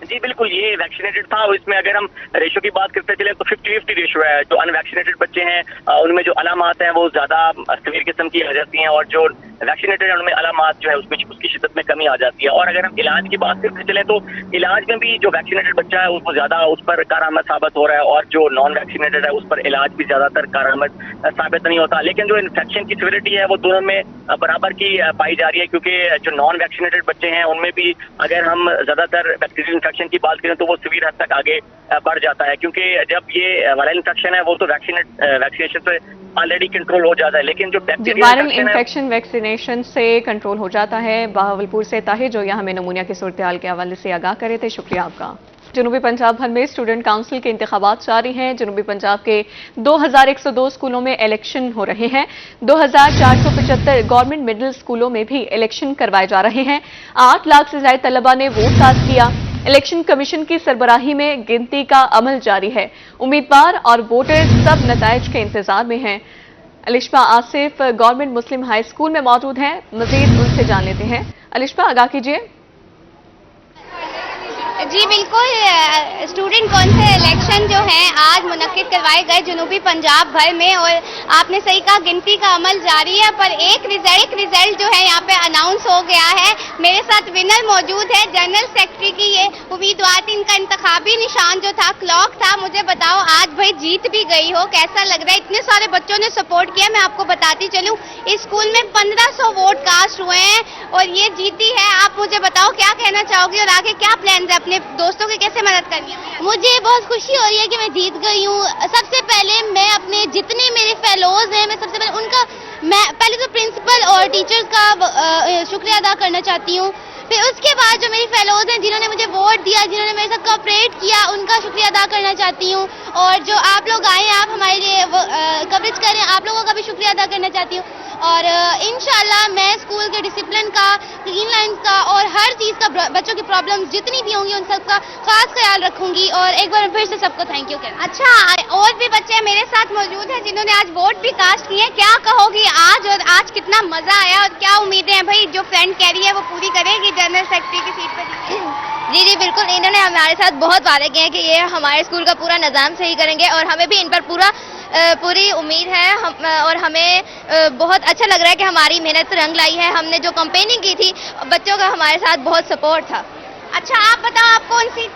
जी बिल्कुल, ये वैक्सीनेटेड था, और इसमें अगर हम रेशो की बात करते चले तो 50-50 रेशो है। जो अनवैक्सीनेटेड बच्चे हैं उनमें जो अलामात हैं वो ज्यादा सीवियर किस्म की आ जाती हैं, और जो वैक्सीनेटेड हैं उनमें अलामात जो है उसकी शिद्दत में कमी आ जाती है। और अगर हम इलाज की बात करते चलें तो इलाज में भी जो वैक्सीनेटेड बच्चा है उसको ज्यादा उस पर कारआमद साबित हो रहा है और जो नॉन वैक्सीनेटेड है उस पर इलाज भी ज्यादातर कारआमद साबित नहीं होता। लेकिन जो इन्फेक्शन की सिविरिटी है वो दोनों में बराबर की पाई जा रही है, क्योंकि जो नॉन वैक्सीनेटेड बच्चे हैं उनमें भी अगर हम ज्यादातर बैक्टीरियल इन्फेक्शन की बात करें तो वो सीवियर हद तक आगे बढ़ जाता है, क्योंकि जब ये वायरल इन्फेक्शन है वो तो वैक्सीनेशन से ऑलरेडी कंट्रोल हो जाता है, लेकिन जो वायरल इन्फेक्शन वैक्सीनेशन से कंट्रोल हो जाता है। बहावलपुर से ताहिर जो यहाँ हमें नमूनिया की सूरत-ए-हाल के हवाले से आगाह करे थे, शुक्रिया आपका। जनूबी पंजाब भर में स्टूडेंट काउंसिल के इंतखाबात जारी हैं। जनूबी पंजाब के 2102 स्कूलों में इलेक्शन हो रहे हैं। 2475 गवर्नमेंट मिडिल स्कूलों में भी इलेक्शन करवाए जा रहे हैं। 8 लाख से ज्यादा तलबा ने वोट कास्ट किया। इलेक्शन कमीशन की सरबराही में गिनती का अमल जारी है। उम्मीदवार और वोटर सब नताइज के इंतजार में हैं। अलिशबा आसिफ गवर्नमेंट मुस्लिम हाई स्कूल में मौजूद हैं, मजीद उनसे जान लेते हैं। अलिशबा, आगाह कीजिए। जी बिल्कुल, स्टूडेंट काउंसिल इलेक्शन जो है आज मुनक्किद करवाए गए जनूबी पंजाब भर में, और आपने सही कहा गिनती का अमल जारी है, पर एक रिजल्ट जो है यहाँ पे अनाउंस हो गया है। मेरे साथ विनर मौजूद है, जनरल सेक्रेटरी की ये उम्मीदवार थी, इनका इंतखाबी निशान जो था क्लॉक था। मुझे बताओ आज भाई जीत भी गई हो, कैसा लग रहा है? इतने सारे बच्चों ने सपोर्ट किया। मैं आपको बताती चलूँ इस स्कूल में 1500 वोट कास्ट हुए हैं और ये जीती है। आप मुझे बताओ क्या कहना चाहोगी और आगे क्या प्लान है, अपने दोस्तों की कैसे मदद करनी है? मुझे बहुत खुशी हो रही है कि मैं जीत गई हूँ। सबसे पहले मैं अपने जितने मेरे फेलोज हैं, मैं सबसे पहले उनका पहले तो प्रिंसिपल और टीचर्स का शुक्रिया अदा करना चाहती हूँ। फिर उसके बाद जो मेरी फेलोज हैं जिन्होंने मुझे वोट दिया, जिन्होंने मेरे साथ कोऑपरेट किया, उनका शुक्रिया अदा करना चाहती हूँ। और जो आप लोग आए हैं, आप हमारे लिए कवरेज करें, आप लोगों का भी शुक्रिया अदा करना चाहती हूँ। और इंशाल्लाह मैं स्कूल के डिसिप्लिन का, क्लीन लाइन्स का और हर चीज़ का, बच्चों की प्रॉब्लम्स जितनी भी होंगी उन सबका खास ख्याल रखूंगी। और एक बार फिर से सबको थैंक यू कहना। अच्छा, और भी बच्चे मेरे साथ मौजूद हैं जिन्होंने आज वोट भी कास्ट किए। क्या कहोगी आज, और आज कितना मजा आया और क्या उम्मीदें हैं भाई जो फ्रेंड कह रही है वो पूरी करेगी जनरल सेक्रेटरी की सीट पर? जी बिल्कुल, इन्होंने हमारे साथ बहुत वादे किए हैं कि ये हमारे स्कूल का पूरा निज़ाम सही करेंगे और हमें भी इन पर पूरी उम्मीद है। और हमें बहुत अच्छा लग रहा है कि हमारी मेहनत रंग लाई है। हमने जो कैंपेनिंग की थी, बच्चों का हमारे साथ बहुत सपोर्ट था। अच्छा, आप बताओ, आप कौन सी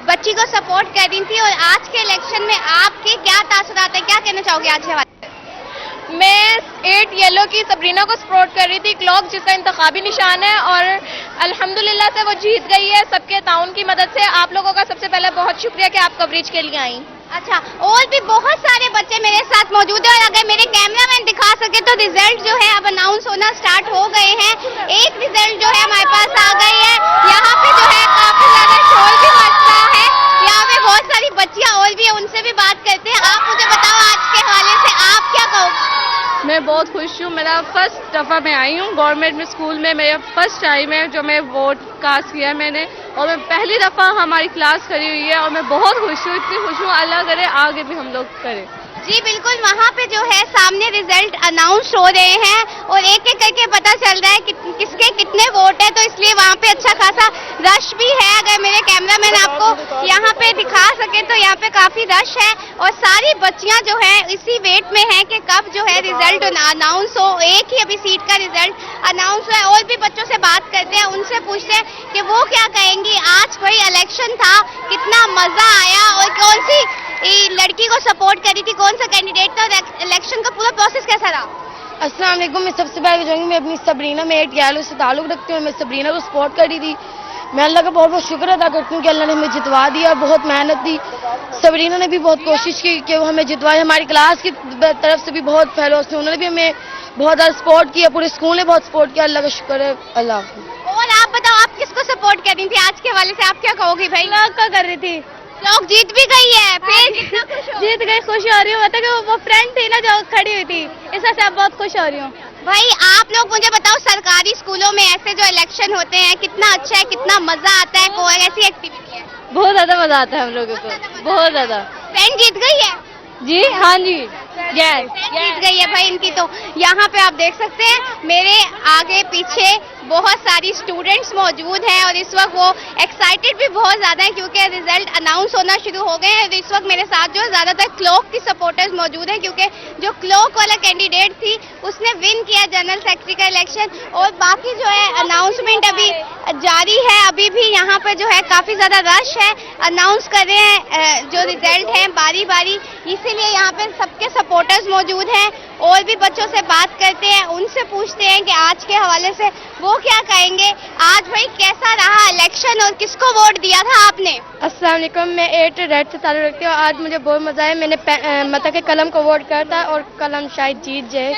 बच्ची को सपोर्ट कर रही थी और आज के इलेक्शन में आपके क्या तासुरात हैं, क्या कहना चाहोगे आज के हवाले? मैं 8 येलो की सबरीना को सपोर्ट कर रही थी, क्लॉक जिसका इंतखाबी निशान है, और अल्हम्दुलिल्लाह से वो जीत गई है सबके ताउन की मदद से। आप लोगों का सबसे पहले बहुत शुक्रिया कि आप कवरेज के लिए आई। अच्छा, और भी बहुत सारे बच्चे मेरे साथ मौजूद हैं और अगर मेरे कैमरामैन दिखा सके तो रिजल्ट जो है अब अनाउंस होना स्टार्ट हो गए हैं। एक रिजल्ट जो है हमारे पास आ गई है। यहाँ पे जो है काफी ज्यादा शोर भी मचता है। यहाँ पे बहुत सारी बच्चियाँ और भी है, उनसे भी बात करते हैं। आप मुझे बताओ आज के हवाले से आप क्या कहोगे? मैं बहुत खुश हूँ। मेरा फर्स्ट दफ़ा मैं आई हूँ गवर्नमेंट में स्कूल में, मेरा फर्स्ट टाइम है जो मैं वोट कास्ट किया है मैंने, और मैं पहली दफ़ा हमारी क्लास करी हुई है और मैं बहुत खुश हूँ, इतनी खुश हूँ। अल्लाह करे आगे भी हम लोग करें। जी बिल्कुल, वहाँ पे जो है सामने रिजल्ट अनाउंस हो रहे हैं और एक एक करके पता चल रहा है कि किसके कितने वोट है, तो इसलिए वहाँ पे अच्छा खासा रश भी है। अगर मेरे कैमरामैन आपको यहाँ पे दिखा सके तो यहाँ पे काफी रश है और सारी बच्चियाँ जो है इसी वेट में है कि कब जो है रिजल्ट अनाउंस हो। एक ही अभी सीट का रिजल्ट अनाउंस हुआ है। और भी बच्चों से बात करते हैं, उनसे पूछते हैं कि वो क्या कहेंगी। आज भाई इलेक्शन था, कितना मजा आया और कौन सी लड़की को सपोर्ट करी थी, कौन सा कैंडिडेट था, और इलेक्शन का पूरा प्रोसेस कैसा रहा? अस्सलाम वालेकुम। मैं सबसे पहले जाऊँगी, मैं अपनी सबरीना में 8 येलो से ताल्लुक़ रखती हूँ। मैं सबरीना को सपोर्ट करी थी। मैं अल्लाह का बहुत बहुत शुक्र अदा करती हूँ कि अल्लाह ने हमें जितवा दिया। बहुत मेहनत दी, सबरीना ने भी बहुत कोशिश की कि वो हमें जितवाए। हमारी क्लास की तरफ से भी बहुत फेलोज थे, उन्होंने भी हमें बहुत ज़्यादा सपोर्ट किया। पूरे स्कूल ने बहुत सपोर्ट किया, अल्लाह का शुक्र है। अल्लाह। और आप बताओ, आप किसको सपोर्ट कर रही थी? आज के हवाले से आप क्या कहोगी भाई? का कर रही थी। लोग जीत भी गई है, फिर जीत गई, खुशी हो रही हूँ। मतलब वो फ्रेंड थी ना जो खड़ी हुई थी, इस वजह से आप बहुत खुश हो रही हूँ। भाई आप लोग मुझे बताओ, सरकारी स्कूलों में ऐसे जो इलेक्शन होते हैं कितना अच्छा है, कितना मजा आता है, कोई ऐसी एक्टिविटी है? बहुत ज्यादा मजा आता है हम लोगों को, बहुत ज्यादा। फ्रेंड जीत गई है? जी हाँ जी, जीत गई है भाई इनकी। तो यहाँ पे आप देख सकते हैं मेरे आगे पीछे बहुत सारी स्टूडेंट्स मौजूद हैं और इस वक्त वो एक्साइटेड भी बहुत ज़्यादा हैं क्योंकि रिजल्ट अनाउंस होना शुरू हो गए हैं। इस वक्त मेरे साथ जो ज़्यादातर क्लॉक की सपोर्टर्स मौजूद हैं क्योंकि जो क्लॉक वाला कैंडिडेट थी उसने विन किया जनरल सेक्रेटरी का इलेक्शन। और बाकी जो है अनाउंसमेंट अभी जारी है, अभी भी यहाँ पे जो है काफ़ी ज़्यादा रश है, अनाउंस कर रहे हैं जो रिजल्ट है बारी बारी, इसीलिए यहाँ पे सबके सपोर्टर्स मौजूद हैं। और भी बच्चों से बात करते हैं, उनसे पूछते हैं कि आज के हवाले से वो क्या कहेंगे। आज भाई कैसा रहा इलेक्शन और किसको वोट दिया था आपने? अस्सलाम वालेकुम, मैं 8 रेड से ताल्लुक़ रखती हूँ। आज मुझे बहुत मजा आया। मैंने मतलब के कलम को वोट करा था और कलम शायद जीत जाए।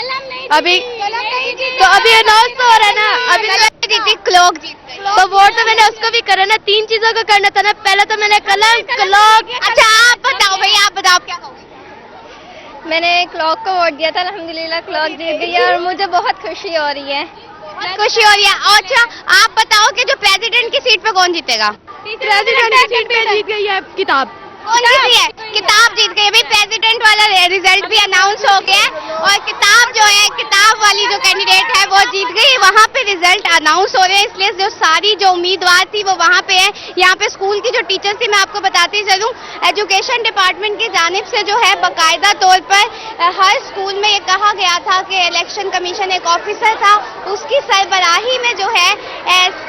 अभी तो अभी अनाउंस तो हो रहा है ना, अभी जीती क्लॉक जीत गई तो वोट तो मैंने उसको भी करा ना। 3 चीजों को करना था ना, पहले तो मैंने कलम क्लॉक। अच्छा आप बताओ भाई, आप बताओ क्या कहोगे? मैंने क्लॉक को वोट दिया था, अल्हम्दुलिल्लाह क्लॉक जीत गई है और मुझे बहुत खुशी हो रही है। खुशी हो रही है। और अच्छा आप बताओ कि जो प्रेसिडेंट की सीट पे कौन जीतेगा? प्रेसिडेंट की सीट पे जीत गई है किताब। कौन जीती है? किताब जीत गई। अभी प्रेसिडेंट वाला रिजल्ट भी अनाउंस हो गया है और किताब जो है, किताब वाली जो कैंडिडेट है वो जीत गई। वहाँ पे रिजल्ट अनाउंस हो रहे हैं, इसलिए जो सारी जो उम्मीदवार थी वो वहाँ पे है। यहाँ पे स्कूल की जो टीचर्स थी, मैं आपको बताती चलूँ, एजुकेशन डिपार्टमेंट की जानिब से जो है बाकायदा तौर पर हर स्कूल में ये कहा गया था कि इलेक्शन कमीशन एक ऑफिसर था, उसकी सरबराही में जो है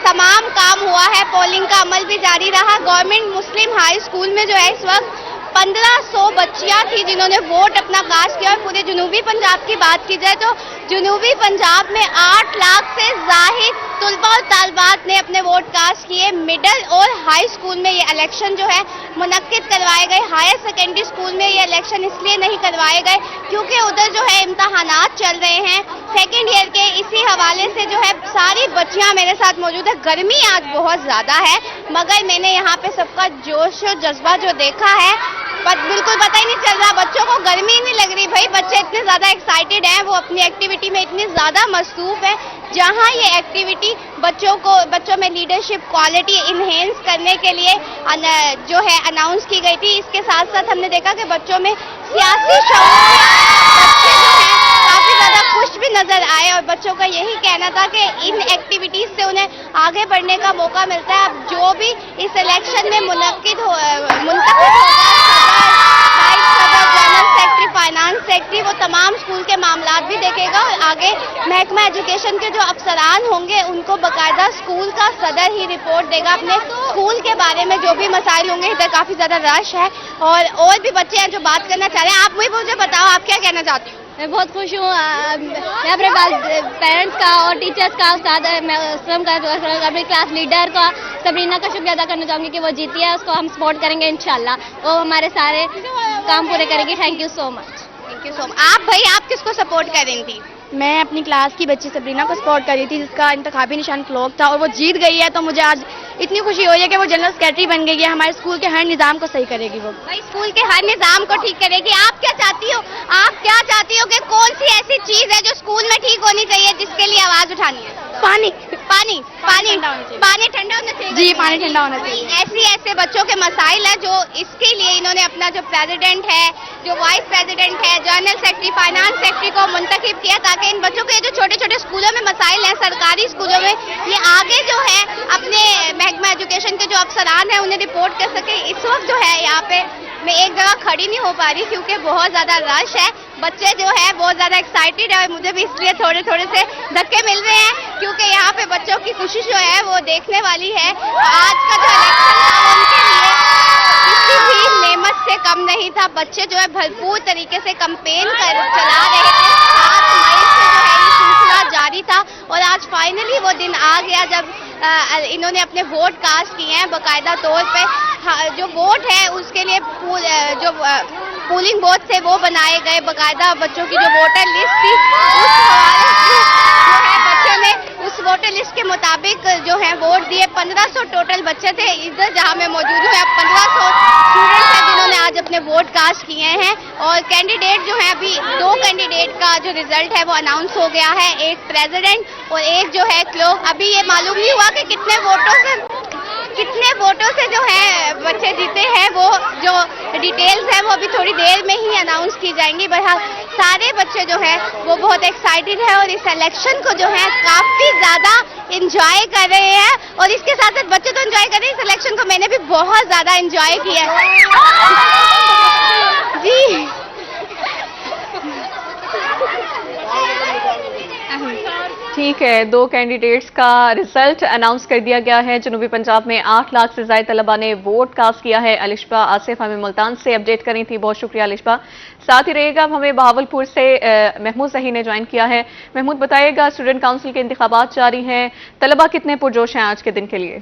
तमाम काम हुआ है। पोलिंग का अमल भी जारी रहा। गवर्नमेंट मुस्लिम हाई स्कूल में जो है इस वक्त 1500 बच्चियां थी जिन्होंने वोट अपना कास्ट किया। और पूरे जनूबी पंजाब की बात की जाए तो जनूबी पंजाब में 8 लाख से ज़ाहिद तुलबा और तालबात ने अपने वोट कास्ट किए। मिडिल और हाई स्कूल में ये इलेक्शन जो है मुनक्किद करवाए गए। हायर सेकेंडरी स्कूल में ये इलेक्शन इसलिए नहीं करवाए गए क्योंकि उधर जो है इम्तहानात चल रहे हैं सेकेंड ईयर के। इसी हवाले से जो है सारी बच्चियां मेरे साथ मौजूद है। गर्मी आज बहुत ज़्यादा है मगर मैंने यहाँ पे सबका जोश और जज्बा जो देखा है बिल्कुल पता ही नहीं चल रहा, बच्चों को गर्मी ही नहीं लग रही। भाई बच्चे इतने ज़्यादा एक्साइटेड हैं, वो अपनी एक्टिविटी में इतने ज़्यादा मसरूफ है। जहाँ ये एक्टिविटी बच्चों में लीडरशिप क्वालिटी इन्हेंस करने के लिए जो है अनाउंस की गई थी। इसके साथ साथ हमने देखा कि बच्चों में सियासी शऊर बच्चे जो हैं काफ़ी ज़्यादा खुश भी नज़र आए और बच्चों का यही कहना था कि इन एक्टिविटीज़ से उन्हें आगे बढ़ने का मौका मिलता है। अब जो भी इस इलेक्शन में मुनक्किद जनरल सेक्रेटरी, फाइनेंस सेक्रेटरी, वो तमाम स्कूल के मामलात भी देखेगा और आगे महकमा एजुकेशन के जो अफसरान होंगे उनको बाकायदा स्कूल का सदर ही रिपोर्ट देगा अपने स्कूल के बारे में। जो भी मसाइल होंगे, इधर काफ़ी ज़्यादा रश है और भी बच्चे हैं जो बात करना चाह रहे हैं। आप मुझे बताओ, आप क्या कहना चाहती हो? मैं बहुत खुश हूँ। मैं अपने पेरेंट्स का और टीचर्स का, उस्ताद का, अपने क्लास लीडर का, सबरीना का शुक्रिया अदा करना चाहूँगी कि वो जीती है। उसको हम सपोर्ट करेंगे इंशाल्लाह, वो हमारे सारे काम पूरे करेगी। Thank you so much. Thank you so much. आप भाई, आप किसको सपोर्ट कर रही थी? मैं अपनी क्लास की बच्ची सबरीना को सपोर्ट कर रही थी जिसका इंतखाबी निशान क्लॉक था और वो जीत गई है। तो मुझे आज इतनी खुशी हो रही है कि वो जनरल सेक्रेटरी बन गई है। हमारे स्कूल के हर निज़ाम को सही करेगी वो। भाई स्कूल के हर निज़ाम को ठीक करेगी। आप क्या चाहती हो? आप क्या चाहती हो कि कौन सी ऐसी चीज़ है जो स्कूल में ठीक होनी चाहिए जिसके लिए आवाज़ उठानी है? पानी पानी पानी पानी ठंडा होना चाहिए। जी, पानी ठंडा होना चाहिए। ऐसे बच्चों के मसाइल है जो इसके लिए इन्होंने अपना जो प्रेसिडेंट है, जो वाइस प्रेसिडेंट है, जनरल सेक्रेटरी, फाइनेंस सेक्रेटरी को मुंतखब किया ताकि इन बच्चों के जो छोटे छोटे स्कूलों में मसाइल हैं, सरकारी स्कूलों में, ये आगे जो है अपने महकमा एजुकेशन के जो अफसरान हैं उन्हें रिपोर्ट कर सके। इस वक्त जो है यहाँ पे मैं एक जगह खड़ी नहीं हो पा रही क्योंकि बहुत ज़्यादा रश है। बच्चे जो है बहुत ज़्यादा एक्साइटेड है और मुझे भी इसलिए थोड़े थोड़े से धक्के मिल रहे हैं क्योंकि यहाँ पे बच्चों की खुशी जो है वो देखने वाली है। आज का जो इलेक्शन था उनके लिए किसी भी नेमत से कम नहीं था। बच्चे जो है भरपूर तरीके से कैंपेन चला रहे थे। 7 मई से जो है ये सिलसिला जारी था और आज फाइनली वो दिन आ गया जब इन्होंने अपने वोट कास्ट किए हैं। बाकायदा तौर पे जो वोट है उसके लिए जो पोलिंग बूथ थे वो बनाए गए। बाकायदा बच्चों की जो वोटर लिस्ट थी उस हवाले से जो है बच्चों ने उस वोटर लिस्ट के मुताबिक जो है वोट दिए। 1500 टोटल बच्चे थे इधर जहां मैं मौजूद हूँ। अब 1500 स्टूडेंट्स हैं जिन्होंने आज अपने वोट कास्ट किए हैं और कैंडिडेट जो है अभी 2 कैंडिडेट का जो रिजल्ट है वो अनाउंस हो गया है, एक प्रेसिडेंट और एक जो है क्लॉक। अभी ये मालूम नहीं हुआ कि कितने वोटों से कितने वोटों से जो है बच्चे जीते हैं वो जो डिटेल्स है वो अभी थोड़ी देर में ही अनाउंस की जाएंगी। बहरहाल सारे बच्चे जो है वो बहुत एक्साइटेड है और इस इलेक्शन को जो है काफी ज्यादा एंजॉय कर रहे हैं और इसके साथ साथ बच्चे तो एंजॉय कर रहे हैं, इस इलेक्शन को मैंने भी बहुत ज्यादा एंजॉय किया जी। ठीक है, 2 कैंडिडेट्स का रिजल्ट अनाउंस कर दिया गया है। जनूबी पंजाब में 8 लाख से ज्यादा तलबा ने वोट कास्ट किया है। अलिशबा आसिफ हमें मुल्तान से अपडेट करी थी, बहुत शुक्रिया अलिशबा। साथ ही रहेगा, अब हमें बहावलपुर से महमूद जही ने ज्वाइन किया है। महमूद बताइएगा, स्टूडेंट काउंसिल के इंतखाबात जारी हैं, तलबा कितने पुरजोश हैं आज के दिन के लिए?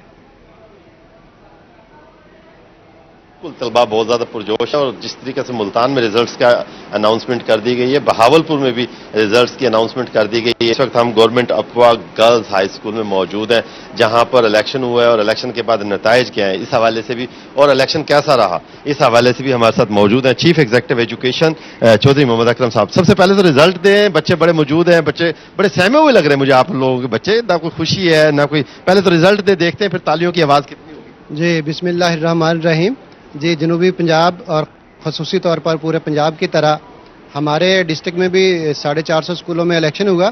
तलबा बहुत ज़्यादा पुरजोश है और जिस तरीके से मुल्तान में रिजल्ट्स का अनाउंसमेंट कर दी गई है, बहावलपुर में भी रिजल्ट्स की अनाउंसमेंट कर दी गई है। इस वक्त हम गवर्नमेंट अफवा गर्ल्स हाई स्कूल में मौजूद हैं, जहां पर इलेक्शन हुआ है और इलेक्शन के बाद नताइज क्या है इस हवाले से भी, और इलेक्शन कैसा रहा इस हवाले से भी हमारे साथ मौजूद हैं chief executive education Chaudhary Mohammad Akram sahab. सबसे पहले तो रिजल्ट दें, बच्चे बड़े मौजूद हैं, बच्चे बड़े सहमे हुए लग रहे हैं मुझे आप लोगों के बच्चे, ना कोई खुशी है ना कोई, पहले तो रिजल्ट दे, देखते हैं फिर तालियों की आवाज़ कितनी होगी। जी बिस्मिल्लाहिर्रहमानिर्रहीम। जी जनूबी पंजाब और ख़ुसूसी तौर पर पूरे पंजाब की तरह हमारे डिस्ट्रिक्ट में भी 450 स्कूलों में इलेक्शन हुआ,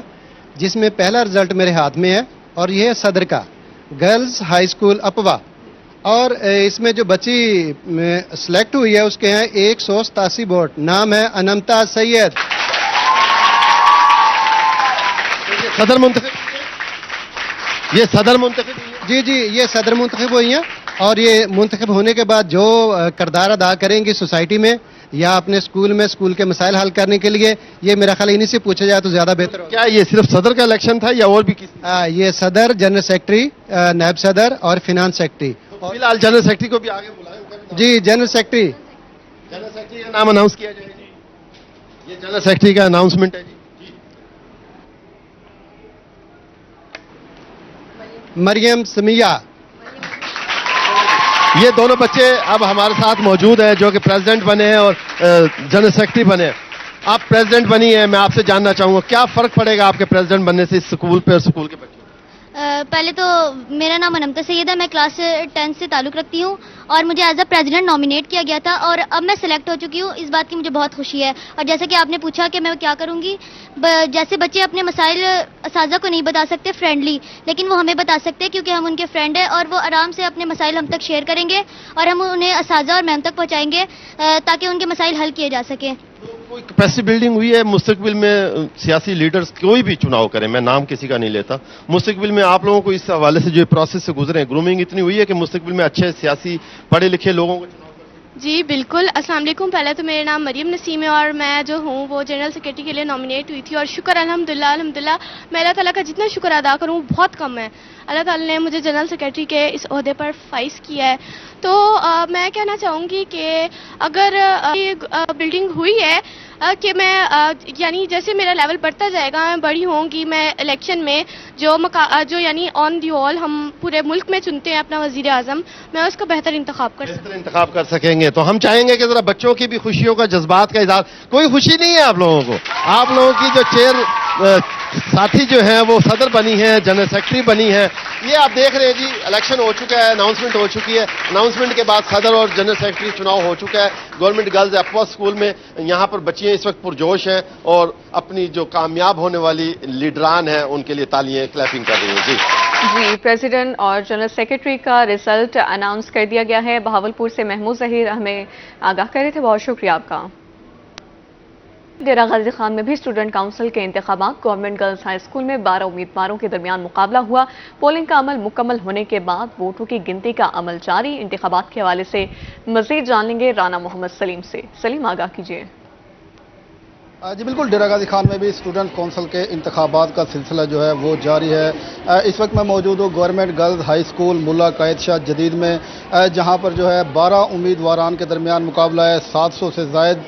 जिसमें पहला रिजल्ट मेरे हाथ में है और ये है सदर का, गर्ल्स हाई स्कूल अपवा। और इसमें जो बच्ची सेलेक्ट हुई है उसके हैं 187 वोट। नाम है अनमता सैयद। सदर मुंतखब, ये सदर मुंतखब, जी ये सदर मुंतखब हुई हैं और ये मुंतखब होने के बाद जो किरदार अदा करेंगी सोसाइटी में या अपने स्कूल में स्कूल के मसाइल हल करने के लिए, ये मेरा ख्याल इन्हीं से पूछा जाए तो ज्यादा बेहतर होगा। क्या ये सिर्फ सदर का इलेक्शन था या और भी किसी? ये सदर, जनरल सेक्रेटरी, नायब सदर और फिनांस सेक्रेटरी। फिलहाल जनरल सेक्रेटरी को भी आगे बुलाएं। जी जनरल सेक्रेटरी का नाम अनाउंस किया जाए। ये जनरल सेक्रेटरी का अनाउंसमेंट है जी। मरियम समिया। ये दोनों बच्चे अब हमारे साथ मौजूद हैं जो कि प्रेसिडेंट बने हैं और जनरल सेक्रेटरी बने हैं। आप प्रेसिडेंट बनी है, मैं आपसे जानना चाहूंगा क्या फर्क पड़ेगा आपके प्रेसिडेंट बनने से इस स्कूल पे और स्कूल के बच्चों? पहले तो मेरा नाम अनमता सैयद है, मैं क्लास 10 से ताल्लुक़ रखती हूँ और मुझे एज अ प्रेसिडेंट नॉमिनेट किया गया था और अब मैं सिलेक्ट हो चुकी हूँ। इस बात की मुझे बहुत खुशी है। और जैसे कि आपने पूछा कि मैं क्या करूँगी, जैसे बच्चे अपने मसाइल असाजा को नहीं बता सकते फ्रेंडली, लेकिन वो हमें बता सकते हैं क्योंकि हम उनके फ्रेंड हैं और वो आराम से अपने मसाइल हम तक शेयर करेंगे और हम उन्हें असाजा और मैम तक पहुँचाएंगे ताकि उनके मसाइल हल किए जा सकें। कोई कैपेसिटी बिल्डिंग हुई है मुस्तकबिल में? सियासी लीडर्स कोई भी चुनाव करें, मैं नाम किसी का नहीं लेता, मुस्तकबिल में आप लोगों को इस हवाले से जो प्रोसेस से गुजरे, ग्रूमिंग इतनी हुई है कि मुस्तकबिल में अच्छे सियासी पढ़े लिखे लोगों को? जी बिल्कुल, अस्सलाम वालेकुम। पहले तो मेरा नाम मरियम नसीम है और मैं जो हूँ वो जनरल सेक्रेटरी के लिए नॉमिनेट हुई थी और शुक्र अल्हम्दुलिल्लाह मैं अल्लाह ताला का जितना शुक्र अदा करूँ बहुत कम है। अल्लाह ताला ने मुझे जनरल सेक्रेटरी के इस ओहदे पर फाइज किया है। तो मैं कहना चाहूँगी कि अगर ये बिल्डिंग हुई है कि मैं यानी जैसे मेरा लेवल बढ़ता जाएगा, मैं बड़ी होंगी, मैं इलेक्शन में जो यानी ऑन दी ऑल हम पूरे मुल्क में चुनते हैं अपना वजीर आजम, मैं उसका बेहतर इंतखाब कर सकेंगे। तो हम चाहेंगे कि जरा बच्चों की भी खुशियों का, जज्बात का इजहार। कोई खुशी नहीं है आप लोगों को? आप लोगों की जो चेयर साथी जो है वो सदर बनी है, जनरल सेक्रेटरी बनी है, ये आप देख रहे हैं जी। इलेक्शन हो चुका है, अनाउंसमेंट हो चुकी है, अनाउंसमेंट के बाद सदर और जनरल सेक्रेटरी चुनाव हो चुका है। गवर्नमेंट गर्ल्स अपवा स्कूल में यहाँ पर बच्चियाँ इस वक्त पुरजोश हैं और अपनी जो कामयाब होने वाली लीडरान हैं उनके लिए तालियां क्लैपिंग कर रही हैं। जी प्रेसिडेंट और जनरल सेक्रेटरी का रिजल्ट अनाउंस कर दिया गया है। बहावलपुर से महमूद जहीर हमें आगाह कर रहे थे, बहुत शुक्रिया आपका। डेरा गाजी खान में भी स्टूडेंट काउंसिल के इंतखाबात, गवर्नमेंट गर्ल्स हाई स्कूल में 12 उम्मीदवारों के दरमियान मुकाबला हुआ। पोलिंग का अमल मुकम्मल होने के बाद वोटों की गिनती का अमल जारी। इंतखाबात के हवाले से मजीद जान लेंगे राना मोहम्मद सलीम से। सलीम, आगाह कीजिए। जी बिल्कुल, डेरा गाजी खान में भी स्टूडेंट कौंसिल के इंतखाबात का सिलसिला जो है वो जारी है। इस वक्त मैं मौजूद हूँ गवर्नमेंट गर्ल्स हाई स्कूल मुल्ला कायद शाह जदीद में, जहाँ पर जो है 12 उम्मीदवारान के दरमियान मुकाबला है। 700 से ज़ायद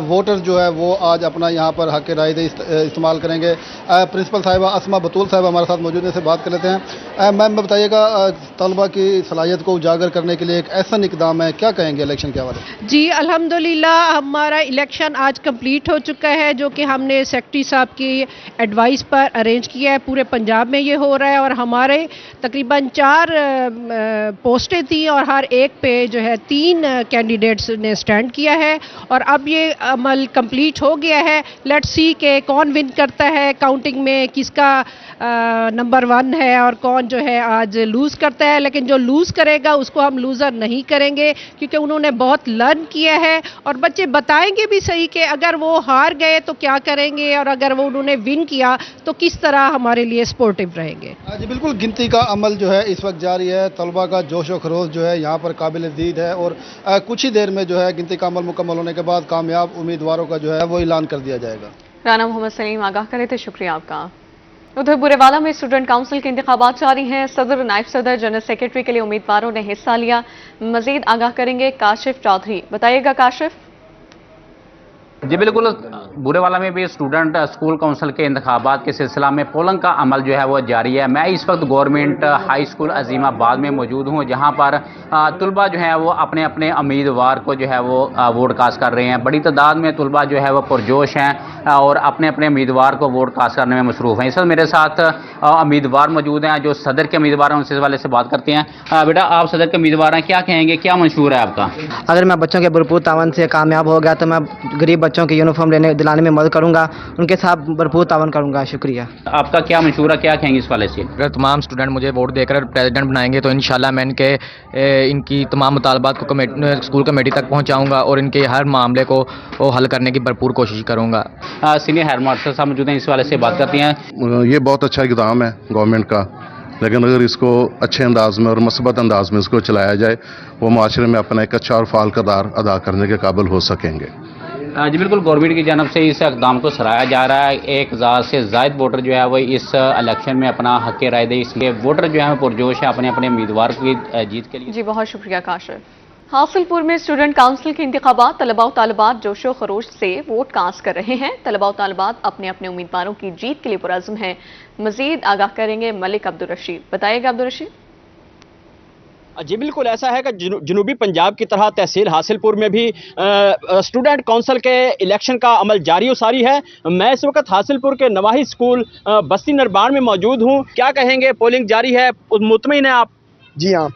वोटर जो है वो आज अपना यहाँ पर हक राय इस्तेमाल करेंगे। प्रिंसिपल साहिबा अस्मा बतूल साहिबा हमारे साथ मौजूद हैं, से बात कर लेते हैं। मैम बताइएगा, तलबा की सलाहियत को उजागर करने के लिए एक ऐसा इकदाम है, क्या कहेंगे इलेक्शन के हवाले? जी अल्हम्दुलिल्लाह हमारा इलेक्शन आज कंप्लीट हो चुका है। है जो कि हमने सेक्रेटरी साहब की एडवाइस पर अरेंज किया है। पूरे पंजाब में ये हो रहा है और हमारे तकरीबन 4 पोस्टें थी और हर एक पे जो है 3 कैंडिडेट्स ने स्टैंड किया है और अब ये अमल कंप्लीट हो गया है। लेट्स सी के कौन विन करता है, काउंटिंग में किसका नंबर 1 है और कौन जो है आज लूज़ करता है। लेकिन जो लूज़ करेगा उसको हम लूज़र नहीं करेंगे क्योंकि उन्होंने बहुत लर्न किया है और बच्चे बताएंगे भी सही कि अगर वो हार गए तो क्या करेंगे और अगर वो उन्होंने विन किया तो किस तरह हमारे लिए सपोर्टिव रहेंगे। जी बिल्कुल, गिनती का अमल जो है इस वक्त जारी है। तलबा का जोश व खरोश जो है यहाँ पर काबिल दीद है और कुछ ही देर में जो है गिनती का अमल मुकम्मल होने के बाद कामयाब उम्मीदवारों का जो है वो ऐलान कर दिया जाएगा। राना मोहम्मद सलीम आगाह करे थे, शुक्रिया आपका। उधर बुरेवाला में स्टूडेंट काउंसिल के इंतखाबात जारी हैं। सदर, नायब सदर, जनरल सेक्रेटरी के लिए उम्मीदवारों ने हिस्सा लिया। मजीद आगाह करेंगे काशिफ चौधरी। बताइएगा काशिफ। जी बिल्कुल, बुरेवाला में भी स्टूडेंट स्कूल काउंसिल के इंतखाबात के सिलसिला में पोलिंग का अमल जो है वो जारी है। मैं इस वक्त गवर्नमेंट हाई स्कूल अजीमाबाद में मौजूद हूँ जहाँ पर तलबा जो है वो अपने अपने उम्मीदवार को जो है वो वोट कास्ट कर रहे हैं। बड़ी तादाद में तलबा जो है वो पुरजोश हैं और अपने अपने उम्मीदवार को वोट कास्ट करने में मसरूफ़ हैं। इस वक्त मेरे साथ उम्मीदवार मौजूद हैं जो सदर के उम्मीदवार हैं, उनसे इस वाले से बात करते हैं। बेटा, आप सदर के उम्मीदवार हैं, क्या कहेंगे, क्या मंशूर है आपका? अगर मैं बच्चों के भरपूर तावन से कामयाब हो गया तो मैं गरीब बच्चों की यूनिफॉर्म दिलाने में मदद करूंगा, उनके साथ भरपूर तावन करूंगा। शुक्रिया। आपका क्या मंशूर है, क्या कहेंगे इस वाले से? अगर तमाम स्टूडेंट मुझे वोट देकर प्रेसिडेंट बनाएंगे तो इंशाल्लाह मैं इनकी तमाम मुतालबात को स्कूल कमेटी तक पहुंचाऊंगा और इनके हर मामले को हल करने की भरपूर कोशिश करूंगा। सीनियर हेडमास्टर साहब मौजूद हैं, इस वाले से बात करते हैं। ये बहुत अच्छा इक़दाम है गवर्नमेंट का, लेकिन अगर इसको अच्छे अंदाज में और मस्बत अंदाज में इसको चलाया जाए वो माशरे में अपना एक अच्छा और फाल किरदार अदा करने के काबिल हो सकेंगे। जी बिल्कुल, गवर्नमेंट की जानब से इस इक़दाम को सराहा जा रहा है। 1000 से ज़ायद वोटर जो है वो इस इलेक्शन में अपना हक़ राय दे, इसलिए वोटर जो है पुरजोश है अपने अपने उम्मीदवार की जीत के लिए। जी बहुत शुक्रिया काशिफ। हासिलपुर में स्टूडेंट काउंसिल के इंतखाबात, तलबा व तालिबात जोशो खरोश से वोट कास्ट कर रहे हैं। तलबा व तालिबात अपने अपने उम्मीदवारों की जीत के लिए पुरअज़्म हैं। मजीद आगाह करेंगे मलिक अब्दुल रशीद। बताइएगा अब्दुल रशीद। जी बिल्कुल, ऐसा है कि जनूबी पंजाब की तरह तहसील हासिलपुर में भी स्टूडेंट काउंसिल के इलेक्शन का अमल जारी व सारी है। मैं इस वक्त हासिलपुर के नवाही स्कूल बस्ती नरबान में मौजूद हूँ। क्या कहेंगे, पोलिंग जारी है, मुतमईन है आप? जी हाँ,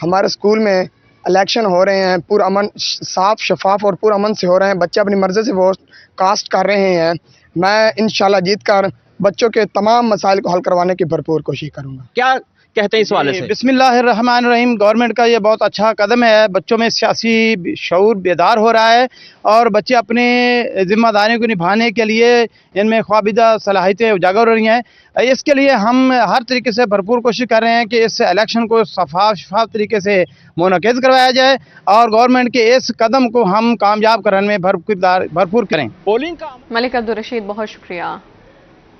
हमारे स्कूल में इलेक्शन हो रहे हैं, पुरअमन, साफ शफाफ और पुरअमन से हो रहे हैं। बच्चे अपनी मर्जी से वोट कास्ट कर रहे हैं। मैं इंशाल्लाह जीत कर बच्चों के तमाम मसाइल को हल करवाने की भरपूर कोशिश करूँगा। क्या कहते हैं इस वाले से? बिस्मिल्लाहिर्रहमानिर्रहीम। गवर्नमेंट का ये बहुत अच्छा कदम है। बच्चों में सियासी शऊर बेदार हो रहा है और बच्चे अपने जिम्मेदारियों को निभाने के लिए इनमें ख्वाबिदा सलाहियतें उजागर हो रही हैं। इसके लिए हम हर तरीके से भरपूर कोशिश कर रहे हैं कि इस इलेक्शन को शफाफ तरीके से मुनक़िद करवाया जाए और गवर्नमेंट के इस कदम को हम कामयाब कराने में भरपूर करें। पोलिंग का मलिक अब्दुल रशीद, बहुत शुक्रिया।